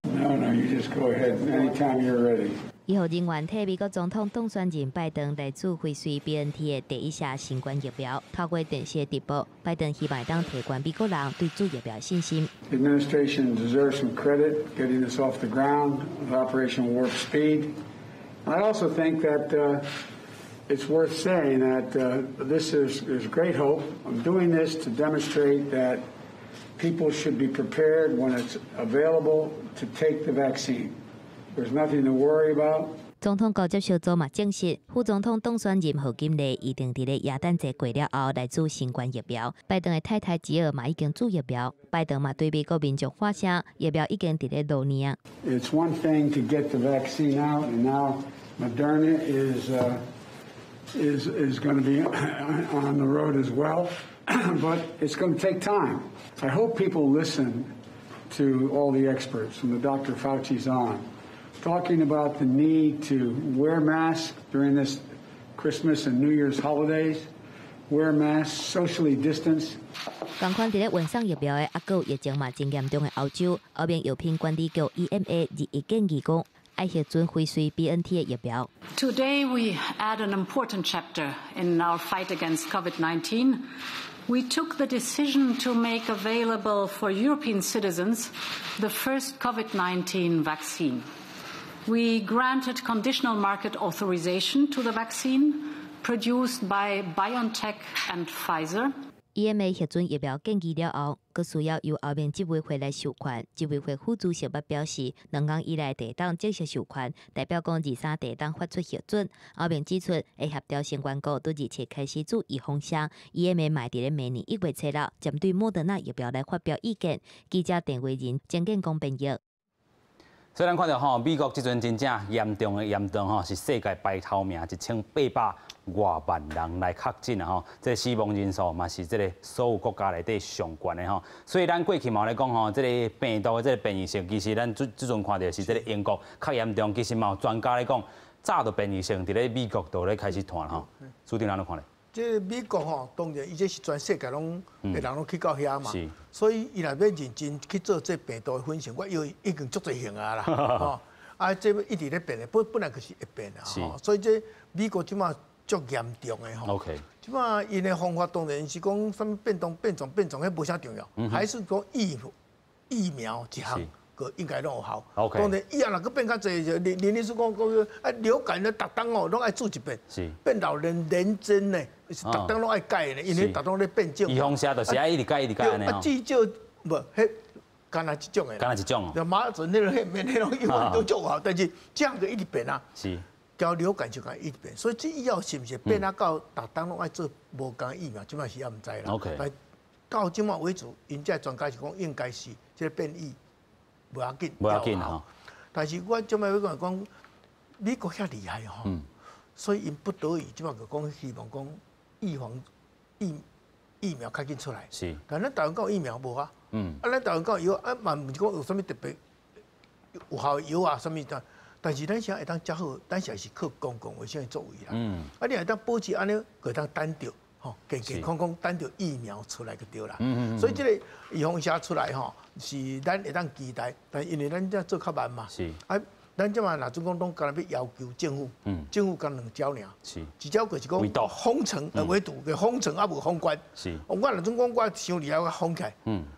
No, you just go ahead anytime you're ready. 医护人员替美国总统当选人拜登来自辉瑞 BNT 的第一下新冠疫苗，透过电视直播，拜登希望当提高美国人对注疫苗的信心。The administration deserves some credit getting this off the ground with Operation Warp Speed. I also think that it's worth saying that this is great hope. I'm doing this to demonstrate that people should be prepared when it's available to take the vaccine. There's nothing to worry about. 总统高级小组嘛证实，副总统当选人何金丽一定伫咧耶诞节过了后来注新冠疫苗。拜登的太太吉尔嘛已经注疫苗，拜登嘛对美国民众发声，疫苗已经伫咧落年。It's one thing to get the vaccine out, and now Moderna is is going to be on the road as well, but it's going to take time. I hope people listen to all the experts from the Dr. Fauci's on, talking about the need to wear masks during this Christmas and New Year's holidays, wear masks, socially distance. 同款伫咧运送疫苗的，还有疫情嘛真严重的欧洲，欧盟药品管理局 EMA 日一建议讲，爱核准辉瑞 BNT 的疫苗。Today we add an important chapter in our fight against COVID-19. We took the decision to make available for European citizens the first COVID-19 vaccine. We granted conditional market authorization to the vaccine produced by BioNTech and Pfizer. EMA 核准疫苗建议了后，佫需要由欧盟执委会来授权。执委会副主席捌表示，2天以内地当正式授权，代表讲23地当发出核准。欧盟指出，会协调相关国，对27开始做预防针。EMA 卖伫咧明年1月7日，针对莫德纳疫苗来发表意见。记者电话人郑建公编译。所以咱看到吼，美国即阵真正严重的严重吼，是世界排头名，1800多万人来确诊啊吼，这死亡人数嘛是这个所有国家内底上悬的吼。所以咱过去嘛咧讲吼，这个病毒的这个变异性，其实咱即阵看到是这个英国较严重，其实嘛有专家咧讲，早就变异性伫咧美国都咧开始传吼。注定咱怎看咧？这美国吼，当然伊这是全世界拢的人拢去到遐嘛，所以伊若要认真去做这病毒的分析，我已经足侪型啊啦，吼，啊，这一直咧变的，本来就是会变的，吼，所以这美国即马足严重的吼。OK。即马因的方法当然是讲什么变种，迄无啥重要，还是讲疫苗一项。应该拢有效。当然，以后若佫变较侪，林律师讲流感咧，逐当哦拢爱做一遍，变老人连针呢，逐当拢爱改呢，因为逐当咧变种。预防针就是爱一直改安尼哦。至少无迄干那一种的。干那一种。就马准那种迄种以后都做好，但是这样个一直变啊。是。交流感就讲一直变，所以这以后是毋是变啊？到逐当拢爱做无共疫苗，即摆是也毋知啦。OK。到即摆为止，因这专家是讲应该是这个变异。无要紧吼，但是我即摆要讲，美国遐厉害吼，所以因不得已即摆就讲希望讲预防疫苗较紧出来。是，但咱台湾讲疫苗无啊，咱台湾讲药啊，嘛毋是讲有啥物特别有效药啊，啥物的，但是咱现在会当较好，咱现在是靠公共卫生的作为啦。啊，你会当保持安尼，会当单着。吼，健健康康等着疫苗出来就对啦。所以这个预防针出来吼，是咱会当期待，但因为咱这做较慢嘛。是。啊，咱即嘛若总讲拢干要要求政府，政府干2招尔。是。一招就是讲封城围堵嘅封城啊，无封关。是。我若总讲我伤厉害，我封起来。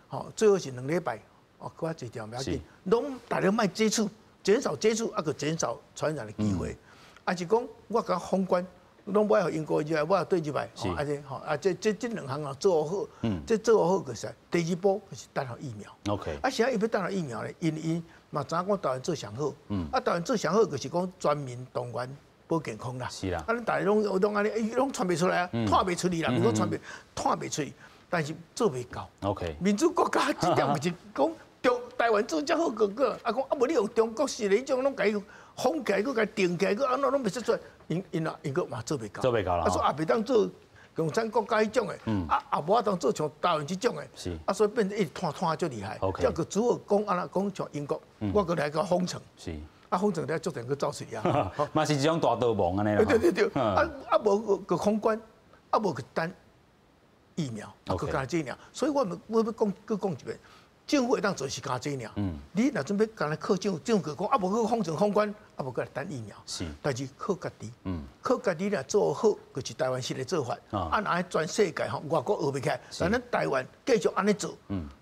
吼，最好是2礼拜，哦，搁较一条不要紧，拢大家莫接触，减少接触，啊，个减少传染的机会。啊，是讲我甲封关。拢不爱互英国入来，我也对入来，吼，啊这吼，啊这2项啊做好，这做好就是第2步就是等候疫苗。OK。啊，现在伊要等候疫苗咧，因嘛知影讲台湾做上好，啊台湾做上好就是讲全民动员保健康啦。是啦。啊，咱大家拢安尼，拢传袂出来啊，传袂出去啦，如果传袂出去，但是做袂到。OK。民主国家这点就是讲台湾做遮好个，啊讲啊无你用中国式的迄种拢甲伊封起来，佮甲定起来，佮安怎拢袂出来。因个嘛做袂到，啊所以也袂当做共产国家迄种的，啊也无法当做像台湾这种的，啊所以变成一直拖足厉害。这个主要讲安那讲像英国，我过来个封城，啊封城了足点个走出啊，嘛是一种大逃亡安尼啦。对，啊无个封关，啊无个单疫苗，啊个加这样，所以我要讲一遍。政府会当做是加这样，你若准备干来靠政府讲啊，无去封城封关，啊无过来等疫苗，是，但是靠家己，靠家己若做好，就是台湾式的做法，按安全世界吼，外国学袂起来，但咱台湾继续安尼做，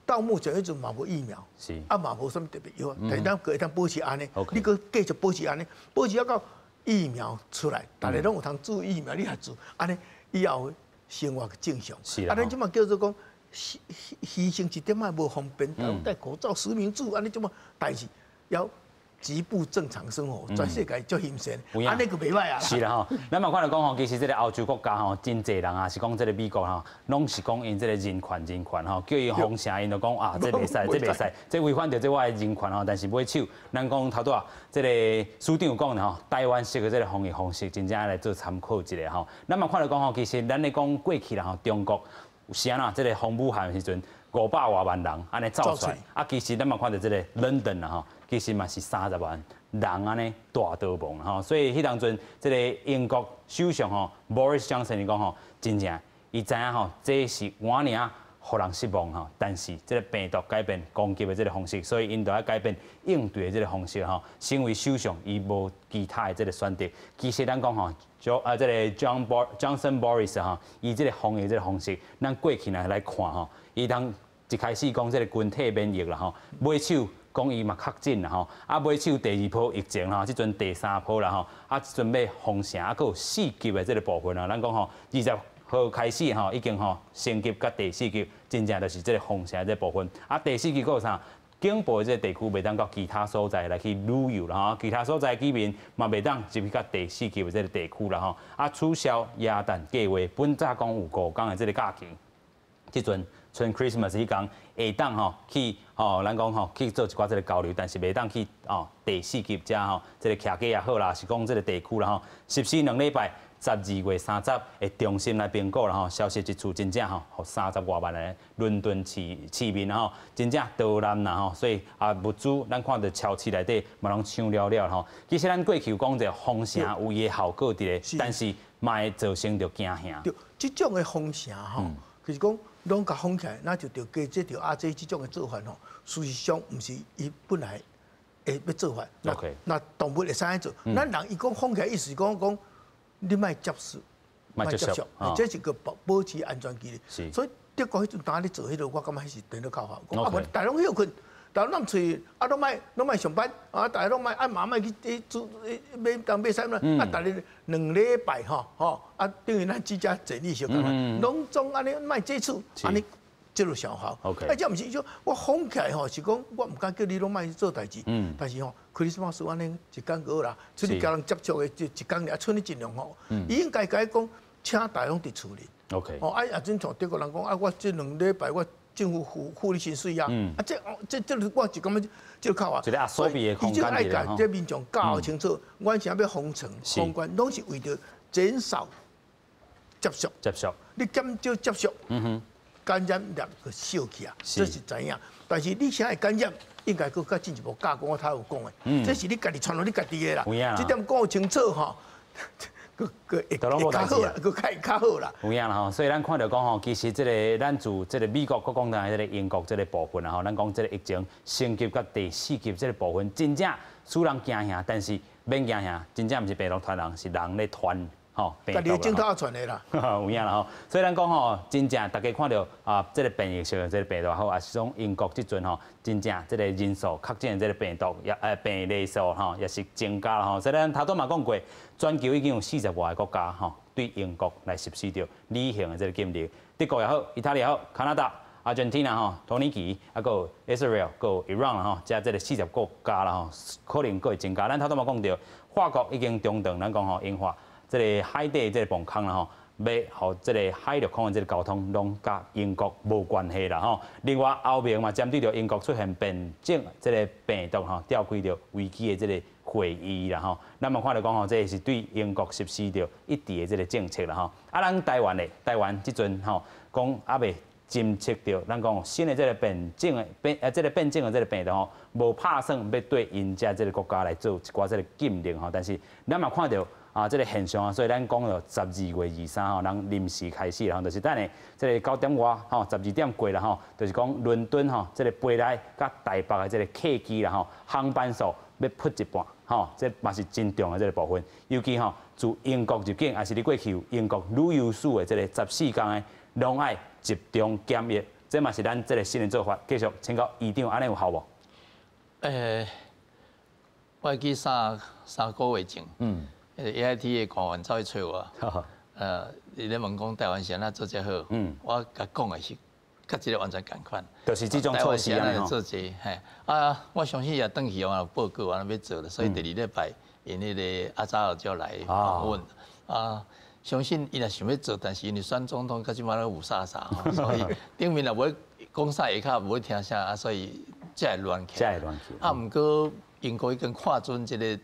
到目前为止嘛无疫苗，是，啊嘛无什么特别药，但是咱会当保持安尼，你个继续保持安尼，保持到疫苗出来，大家拢有通注意疫苗，你还做，安尼以后生活正常，啊，咱即嘛叫做讲。牺牲一点仔无方便，戴口罩实名制，安尼怎么？但是要局部正常生活，全世界足欣赏，安尼个袂歹啊。是啦吼，咱嘛看到讲吼，其实这个欧洲国家吼，真侪人啊，是讲这个美国吼，拢是讲因这个人权吼，叫伊封城，因就讲啊，这袂使，这袂使，这违反着这我的人权吼。但是买手，咱讲头拄啊，这个署长讲的吼，台湾式的这个防疫方式，真正来做参考一下吼。咱嘛看到讲吼，其实咱咧讲过去啦吼，中国有时啊，这个防武汉的时阵，500多万人安尼走出来，啊，其实咱嘛看到这个伦敦啦吼。其实嘛是30万人安尼大逃亡吼，所以迄当阵这个英国首相吼 Boris Johnson 伊讲吼，真正伊知影吼，这是我尔互人失望吼，但是这个病毒改变攻击的这个方式，所以因都要改变应对的这个方式吼。身为首相，伊无其他的这个选择。其实咱讲吼，这个 Johnson Boris 吼，伊这个防疫这个方式，咱过去来看吼，伊当一开始讲这个群体免疫啦吼，买手。讲伊嘛确诊啦吼，啊买手第2波疫情啦，即阵第3波啦吼，啊即阵要封城，啊，佮有4级的即个部分啊，咱讲吼20号开始吼，已经吼升级到第4级，真正就是即个封城这部分。啊第4级佮有啥？警报的即个地区袂当到其他所在来去旅游啦吼，其他所在居民嘛袂当入去到第4级的即个地区啦吼。啊取消耶诞计划，本早讲有5天的即个假期，即阵。春 Christmas 迄天会当吼去吼，咱讲吼去做一寡这个交流，但是袂当去哦第4级遮吼，这个徛街也好啦，是讲这个地区啦吼，14两礼拜12月30会中心来评估啦吼，消息一出真正吼，互30多万人伦敦市民吼，真正倒难啦吼，所以啊物资咱看到超市内底嘛拢抢了了吼。其实咱过去讲者封城有伊的效果伫咧，但是嘛会造成着惊吓。对，即种的封城吼，就是讲。拢甲封起来，那就着加这条啊，这种的做法吼，事实上毋是伊本来会要做法。那动物会使安做？咱人伊讲封起来，意思是讲你莫接受，莫接受，这是个保持安全距离。所以德国迄阵当咧做迄个，我感觉迄是真咧较好。啊，无大拢休困，大拢喙啊，拢莫上班啊，大家拢莫按妈莫去买当买衫啦。啊，大家2礼拜吼啊，等于咱居家整理小干嘛，拢总安尼莫接触，安尼即落上效。啊，这毋是说我封起来吼，是讲我毋敢叫你拢莫去做代志。但是吼，Christmas 安尼一天过啦，出去甲人接触的就一天尔，剩你尽量吼。伊应该讲，请大家拢伫厝里。哦，啊，也真像德国人讲，啊，我这2礼拜我。政府付你薪水啊！啊，这我就感觉这靠啊！一个阿所比的空间爱甲这民众教清楚，我想要封城、封关，拢是为着减少接触。你减少接触，感染力个小起啊，这是知影。但是你现在感染，应该搁较进一步教讲我他有讲的，这是你家己传落你家己的啦。这点讲清楚吼。都拢无代志啊，较好啦。有影啦吼，所以咱看到讲吼，其实这个咱自这个美国国讲的这个英国这个部分啊吼，咱讲这个疫情升级到第4级这个部分，真正使人惊吓，但是免惊吓，真正毋是病毒传人，是人咧传吼病毒。家己镜头传的啦，有影啦吼。所以咱讲吼，真正大家看到啊，这个变异性的这个病毒好，也是讲英国即阵吼，真正这个人数确诊的这个病毒也病例数吼，也是增加啦吼。所以咱头拄嘛讲过。全球已经有40多个国家吼，对英国来实施着履行的这个禁令，德国也好，意大利也好，加拿大、阿根廷吼，土耳其，啊个 Israel， 个 Iran 啦吼，加这个40个国家啦吼，可能个会增加。咱头拄嘛讲到，法国已经中断，咱讲吼，因化这个海底这个崩坑啦吼，要互这个海陆空的这个交通拢甲英国无关系啦吼。另外，后面嘛针对着英国出现变种这个病毒吼，召开着危机的这个。会议啦吼，咱嘛看到讲吼，这是对英国实施着一致的这个政策啦吼。啊，咱台湾即阵吼，讲还未侦测着，咱讲新的这个变种的这个变种的这个病毒吼，无拍算要对因遮这个国家来做一寡这个禁令吼。但是咱嘛看到啊，这个现象啊，所以咱讲了12月23号，咱临时开始啦吼，就是等下这个9点外吼，12点过啦吼，就是讲伦敦吼，这个飞来甲台北的这个客机啦吼，航班数要扑一半。吼，这嘛是真重的这个部分，尤其吼，自英国入境，还是你过去英国旅游史的这个14天的，拢爱集中检疫，这嘛是咱这个新的做法。继续请教院长，安尼有效无？我记3个月前，AIT 的官员走去找我，伊咧问讲台湾是安怎做遮好，我甲讲的是甲这个完全共款。就是这种措施啊，做这，嘿啊，我相信也等去啊报告完了要做了，所以第2礼拜因那个阿扎尔就来访问啊。相信伊若想要做，但是因为选总统，到即马咧有啥，所以顶面也无讲啥下骹，无听啥啊，所以才会乱起。啊，毋过英国已经看准这个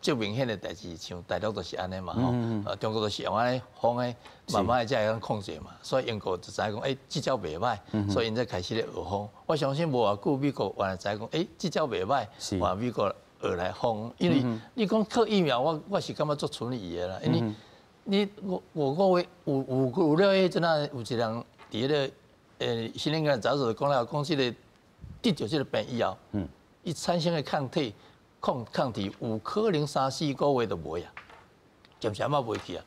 最明显的代志，像大陆就是安尼嘛吼，中国就是用安尼放诶，慢慢才会当控制嘛。所以英国就知影讲，这招袂歹，所以因才开始咧学放。我相信无偌久，美国原来知影讲，这招袂歹，话美国学来放。因为你讲靠疫苗，我是感觉足存疑的啦，因为。我有了迄阵啊，有一人伫迄个新英格兰杂志讲了，讲即个得着即个病以后，伊产生的抗体有可能3、4个月都无啊，暂时也袂去啊。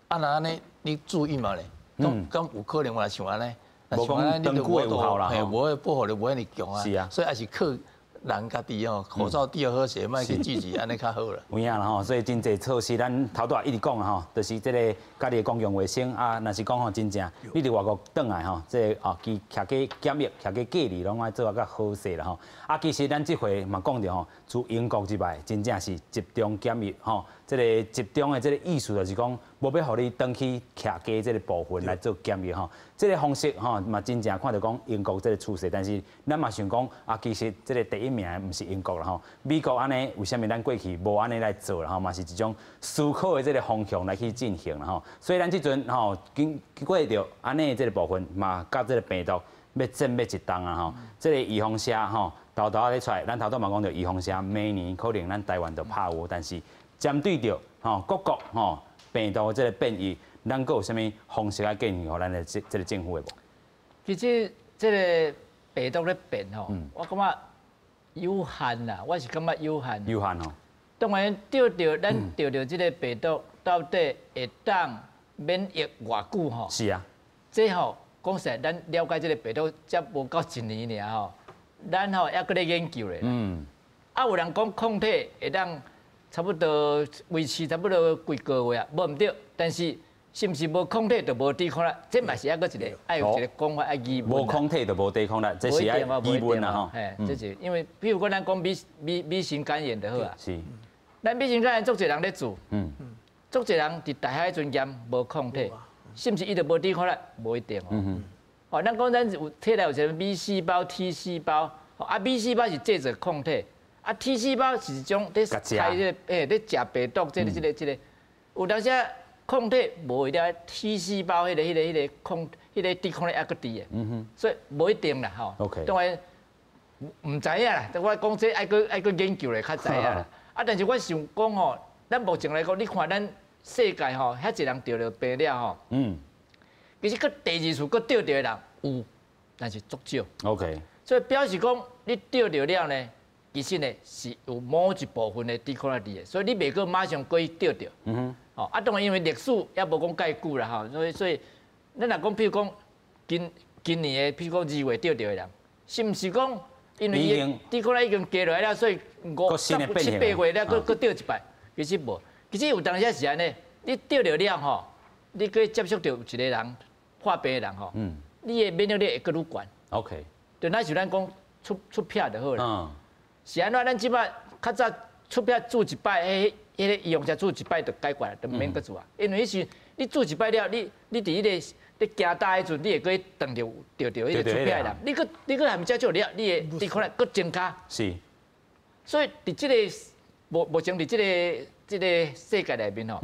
啊那安尼你注意嘛咧？咁有可能我来像安尼，无讲长久有效啦，无会保护力无遐尼强啊。是啊，所以还是靠。人家己哦，口罩戴好势，莫去聚集，安尼较好啦。有影啦吼，所以真侪措施，咱头拄一直讲吼，就是这个家己的公共卫生啊，若是讲吼真正，你伫外国转来吼，这个其徛个检疫、徛个隔离，拢爱做啊较好势啦吼。啊，其实咱这回嘛讲着吼，自英国之外，真正是集中检疫吼。这个集中的这个意思就是讲，无要互你登去徛家这个部分来做检疫吼。这个方式吼嘛真正看到讲英国这个趋势，但是咱嘛想讲啊，其实这个第一名毋是英国啦吼，美国安尼为虾米咱过去无安尼来做啦吼，嘛是一种思考的这个方向来去进行啦吼。所以咱这阵吼经过着安尼这个部分嘛，甲这个病毒要战要一档啊吼。这个预防针吼，头头咧出来，咱头头嘛讲着预防针，明年可能咱台湾就拍有，但是。针对着吼各国吼病毒这个变异，咱阁有啥物方式来建议互咱的这个政府的无？其实这个病毒咧变吼，我感觉有限啦，我是感觉有限。有限吼。当然咱得着这个病毒到底会当免疫偌久吼？是啊。这吼讲实在，咱了解这个病毒才无到1年尔吼，咱吼还搁咧研究咧。啊，有人讲抗体会当。差不多维持差不多几个月啊，无毋对，但是是毋是无抗体就无抵抗力？这嘛是一个爱有一个讲法爱疑问。无抗体就无抵抗力，这是爱疑问啦吼。这是因为，比如讲咱讲乙型肝炎就好啊。是。咱乙型肝炎足侪人咧做，足侪人伫大海阵验无抗体，是毋是伊就无抵抗力？无一定哦。哦，咱讲咱有体内有一个B细胞、T 细胞，啊 B 细胞是制造抗体。啊 ，T 细胞是一种咧开咧，咧食病毒，这个，有当时抗体无一定 T 细胞迄个抵抗力还阁低的，所以无一定啦吼。当然唔知影啦，我讲这爱阁研究咧较知影啦。啊，但是我想讲吼，咱目前来讲，你看咱世界吼，遐一人得了病了吼，其实佮第2次佮得的人有，但是足少。OK。所以表示讲你得了呢。其实呢是有某一部分的抵抗力的，所以你袂阁马上可以得到。哦，啊，当然因为历史也无讲介久啦，吼，所以，咱若讲，譬如讲今年的，譬如讲2月得到的人，是毋是讲因为伊抵抗力已经加落来了，所以5、7、8月了，佫得一摆？其实无，其实有当时是安尼，你得了吼，你可以接触到一个人患病的人吼，你的免疫力会佫愈悬。OK。就咱像咱讲出片就好啦。是安怎？咱即摆较早出片做一摆，迄个医用者做一摆就解决了，就免搁做啊。因为是你做一摆了，你伫迄个你行大迄阵，你会可以碰着迄个出片啦。你搁还没接触了，你的抵抗力搁增加。是。所以伫即个目前伫即个世界内面吼，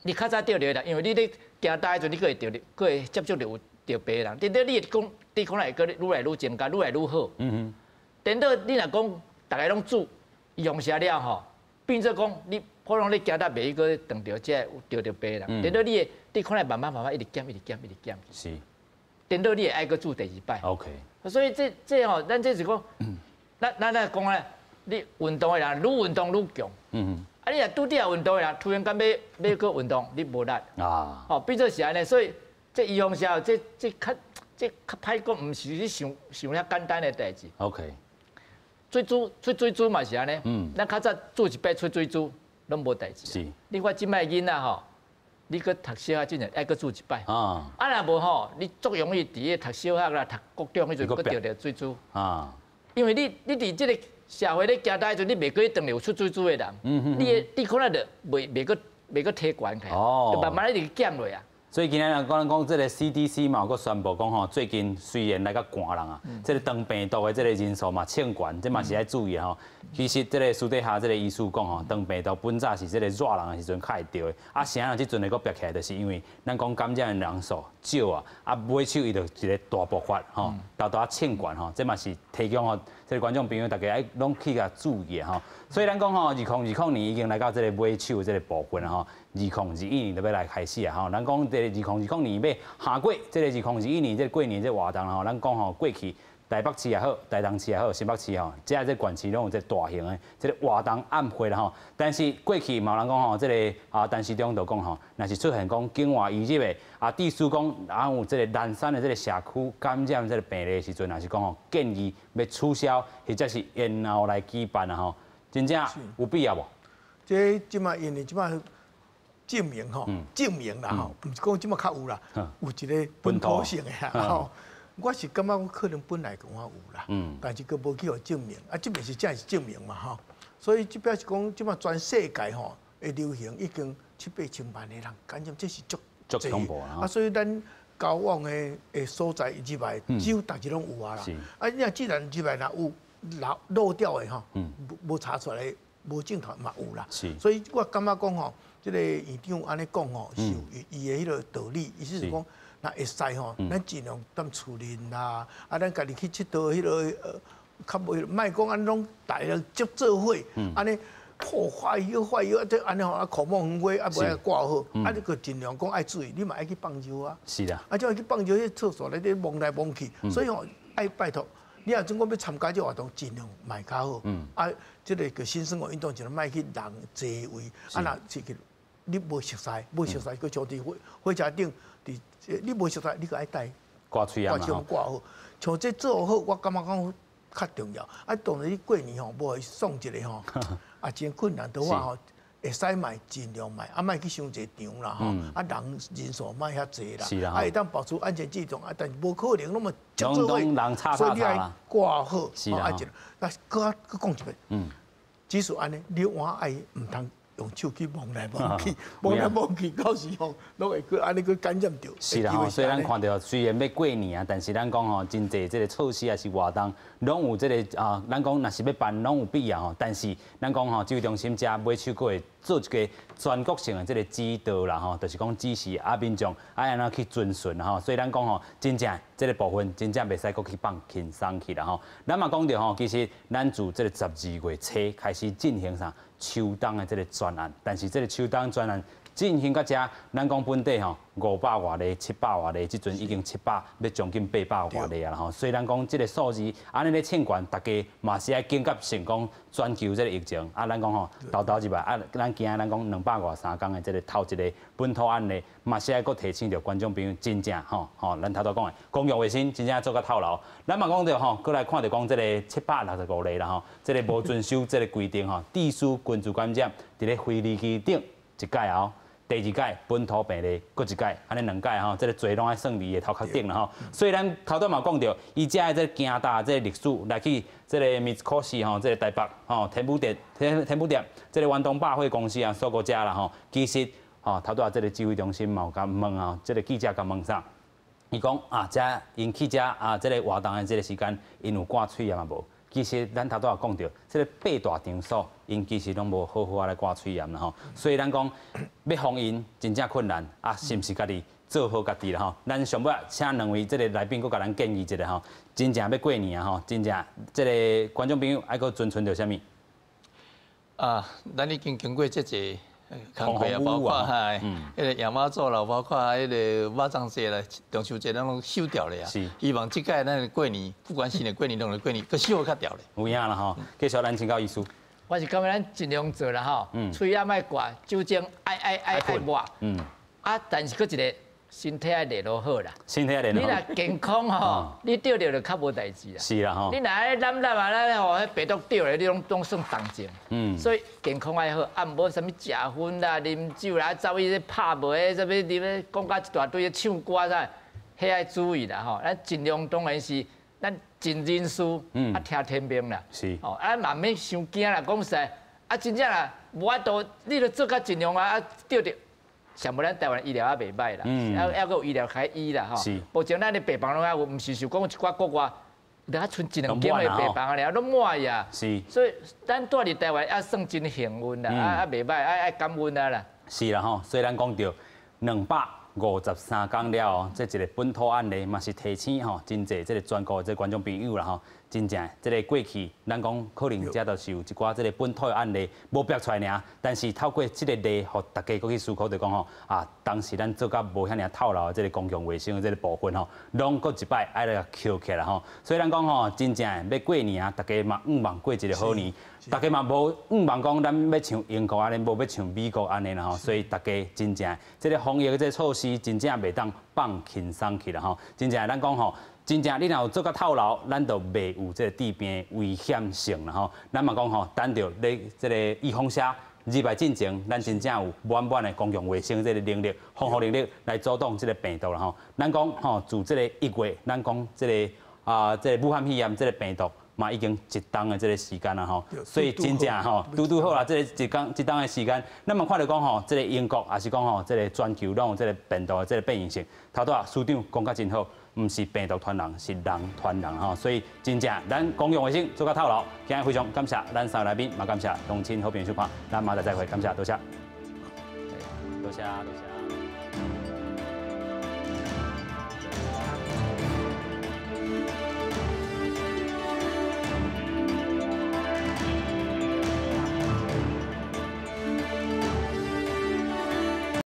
你较早得了啦，因为你咧行大迄阵，你搁会接触到有得病人，等到你讲抵抗力会搁愈来愈增加，愈来愈好。等到你若讲。大家拢做用下了吼，变做讲你可能你行到袂个碰到这得病人，等到你的抗力慢慢一直减。是。等到你爱个做第2摆。OK。所以这吼，咱这是讲，咱讲咧，你运动的人愈运动愈强。啊，你若拄着运动的人，突然间要去运动，你无力。啊。哦，变做是安尼，所以这预防下，这较歹讲，毋是你想遐简单的代志。OK。出水珠嘛是安尼，咱较早做一摆出水珠，拢无代志。是，你看即摆囡仔吼，你去读小学，真正爱去住一摆。啊若无吼，你足容易伫个读小学啦、读高中迄阵，佫着着水珠。啊，因为你伫即个社会咧行大迄阵，你袂过一定有出水珠的人。你可能就袂个体悬起来，就慢慢一直减落啊。所以今日讲这个 CDC 嘛，佫宣布讲吼，最近虽然来个寒人啊，这个当病毒的这个人数嘛欠悬，这嘛是要注意吼。其实这个私底下这个医师讲吼，当病毒本早是这个热人的时阵较会得的，啊，啥人即阵会佫憋起来，就是因为咱讲感染的人数少啊，啊，买手伊就一个大爆发吼，到啊欠悬吼，这嘛是提供吼这个观众朋友大家爱拢去甲注意吼。所以咱讲吼，2020年已经来到这个买手这个部分吼，2021年就要来开始啊吼，咱讲这个2020年要下过，这个2021年这个过年这活动吼，咱讲吼过去。台北市也好，台东市也好，新北市吼，这县市拢有这大型的这个活动晚会啦吼。但是过去嘛，人讲吼，这个陈市长就讲吼，若是出现讲境外移入的地区讲，有这个南山的这个社区感染这个病例的时阵，若是讲吼建议要取消，或者是延后来举办啊吼，真正有必要无？这即马因为即马证明吼，证明啦吼，毋是讲即马较有啦，有一个本土性的吼。我是感觉我可能本来讲我有啦，但是佮无去互证明，啊，这边是真是证明嘛吼，所以即表示讲，即马全世界吼的流行已经700-8千万的人感染，这是足恐怖啊！所以咱交往的所在入来，几乎大家拢有啊啦。啊，你若既然入来若有漏掉的吼，无查出来无正常嘛有啦。所以我感觉讲吼，这个院长安尼讲吼，是有伊的迄个道理，意思是讲。那会使吼，咱尽量踮厝里啦，啊，咱家己去佚佗迄个较无，莫讲安拢大家接做伙，安尼发药，啊，这安尼吼啊，口沫横飞，啊，无爱挂好，啊，你个尽量讲爱注意，你嘛爱去放尿啊。是啦。啊，就去放尿，迄厕所内底摸来摸去，所以吼爱拜托，你若总讲要参加这活动，尽量买较好。啊，这个新生活运动尽量莫去人济位，啊，若是去你无熟悉，佮坐伫火车顶。你无熟悉，你个爱戴挂嘴啊嘛，挂好，像这做好，我感觉讲较重要。啊，当然你过年吼，无送一个吼，啊真困难的话吼，会使买尽量买，啊，莫去伤济场啦吼，啊人数莫遐济啦，啊会当保持安全制度，啊但是无可能那么接做伙，所以你爱挂好，啊一个，那搁讲一遍，只是安尼，你碗爱唔通。用手去摸来摸去，到时候拢会去安尼去感染着。是啦，所以咱看到虽然要过年啊，但是咱讲吼，真济这个措施也是活动，拢有这个咱讲若是要办，拢有必要吼。但是咱讲吼，指挥中心遮买手佫会做一个全国性的这个指导啦吼，就是讲指示民众安怎去遵循吼。所以咱讲吼，真正这个部分真正袂使佫去放轻松去啦吼。咱嘛讲到吼，其实咱自这个12月初开始进行啥？秋冬的这个专案，但是这个秋冬专案进行到遮，咱讲本地吼500外例、700外例，即阵已经700要将近800外例啊吼。虽然讲这个数字安尼咧欠悬，大家嘛是爱紧急性讲全球这个疫情啊，咱讲吼豆入来啊，咱今仔咱讲223天的这个头一个本土案例，嘛是爱佫提醒着观众朋友，真正吼咱头讲的公共卫生真正做甲透漏。咱嘛讲着吼，佫来看着讲这个765例啦吼，这个无遵守这个规定吼，地区群组感染，伫咧飞离机顶一届后。第二届本土病例，搁一届，安尼2届吼，这个侪拢爱算2个头壳顶啦吼。所以咱头段嘛讲到，伊遮的这个行大这个历史来去这个密考试吼，这个台北吼天母店，这个远东百货公司啊，所过遮啦吼。其实吼头段这个指挥中心嘛有甲问啊，这个记者甲问啥？伊讲遮因去遮这个活动的这个时间，因有挂喙啊嘛无？其实咱头拄也讲到，这个8大场所，因其实拢无好好来挂喙炎啦吼。所以咱讲要防因真正困难啊，是毋是家己做好家己啦吼？咱上尾请2位这个来宾，佫甲咱建议一下吼。真正要过年啊吼，真正这个观众朋友爱佫遵循着啥物？咱已经经过这个。工课啊，包括迄个羊肉做啦，包括迄个肉粽节啦、中秋节，咱拢收掉了呀。希望即届咱过年，不管新的过年、农历过年，佮收较掉咧。有影啦吼，继续咱请教医师。我是感觉咱尽量做啦吼，喙也莫挂，酒精爱抹。但是佫一个身体要练都好啦。身体要练。你若健康吼，你钓着就较无代志啦。是啦吼。你若爱懒懒啊，咱吼迄病毒钓咧，你拢算重症。所以健康爱好，啊，无啥物食薰啦、啉酒啦，走去拍无诶，啥物你咧讲甲一大堆唱歌啥，迄爱注意啦吼。咱尽量当然是咱尽人事，啊听天命啦。是。哦，啊嘛免伤惊啦，讲实在，啊真正啦，无法度，你著做较尽量啊，钓着。上无咱台湾医疗也袂歹啦，还有医疗开医啦吼。目前咱的病房拢还有，毋是像讲一寡国外，就还剩一两间的病房啊，拢满呀。是。所以咱住伫台湾也算真幸运啦，啊袂歹，爱感恩啊啦。是啦吼，所以咱讲到253天了哦，这一个本土案例嘛是提醒吼，真侪这个全国这观众朋友啦吼。真正，这个过去，咱讲可能遮都是有一寡这个本土的案例无逼出来尔，但是透过这个例，互大家去思考，就讲吼啊，当时咱做甲无遐尔透漏的这个公共卫生的这个部分吼，拢搁一摆爱来捡起来吼。所以咱讲吼，真正要过年啊，大家嘛望过一个好年，大家嘛无望讲咱要像英国安尼，无要像美国安尼啦吼。所以大家真正这个防疫的这个措施，真正袂当放轻松去啦吼。真正咱讲吼。真正你若有做甲透漏，咱就袂有这个治病危险性啦吼。咱嘛讲吼，等着咧这个预防下入来进前，咱真正有满满的公共卫生这个能力、防护能力来阻挡这个病毒啦吼。咱讲吼，自这个1月，咱讲这个这个武汉肺炎这个病毒嘛已经一冬的这个时间啦吼。所以真正吼，拄好啦，这个一冬的时间，咱嘛看到讲吼，这个英国也是讲吼，这个全球拢有这个病毒的这个变异性。头拄啊，署长讲甲真好。唔是病毒传人，是人传人吼，所以真正咱公共卫生做甲透漏，今日非常感谢咱3位来宾，嘛感谢乡亲好朋友收看，咱马上再会，感谢多谢，多谢。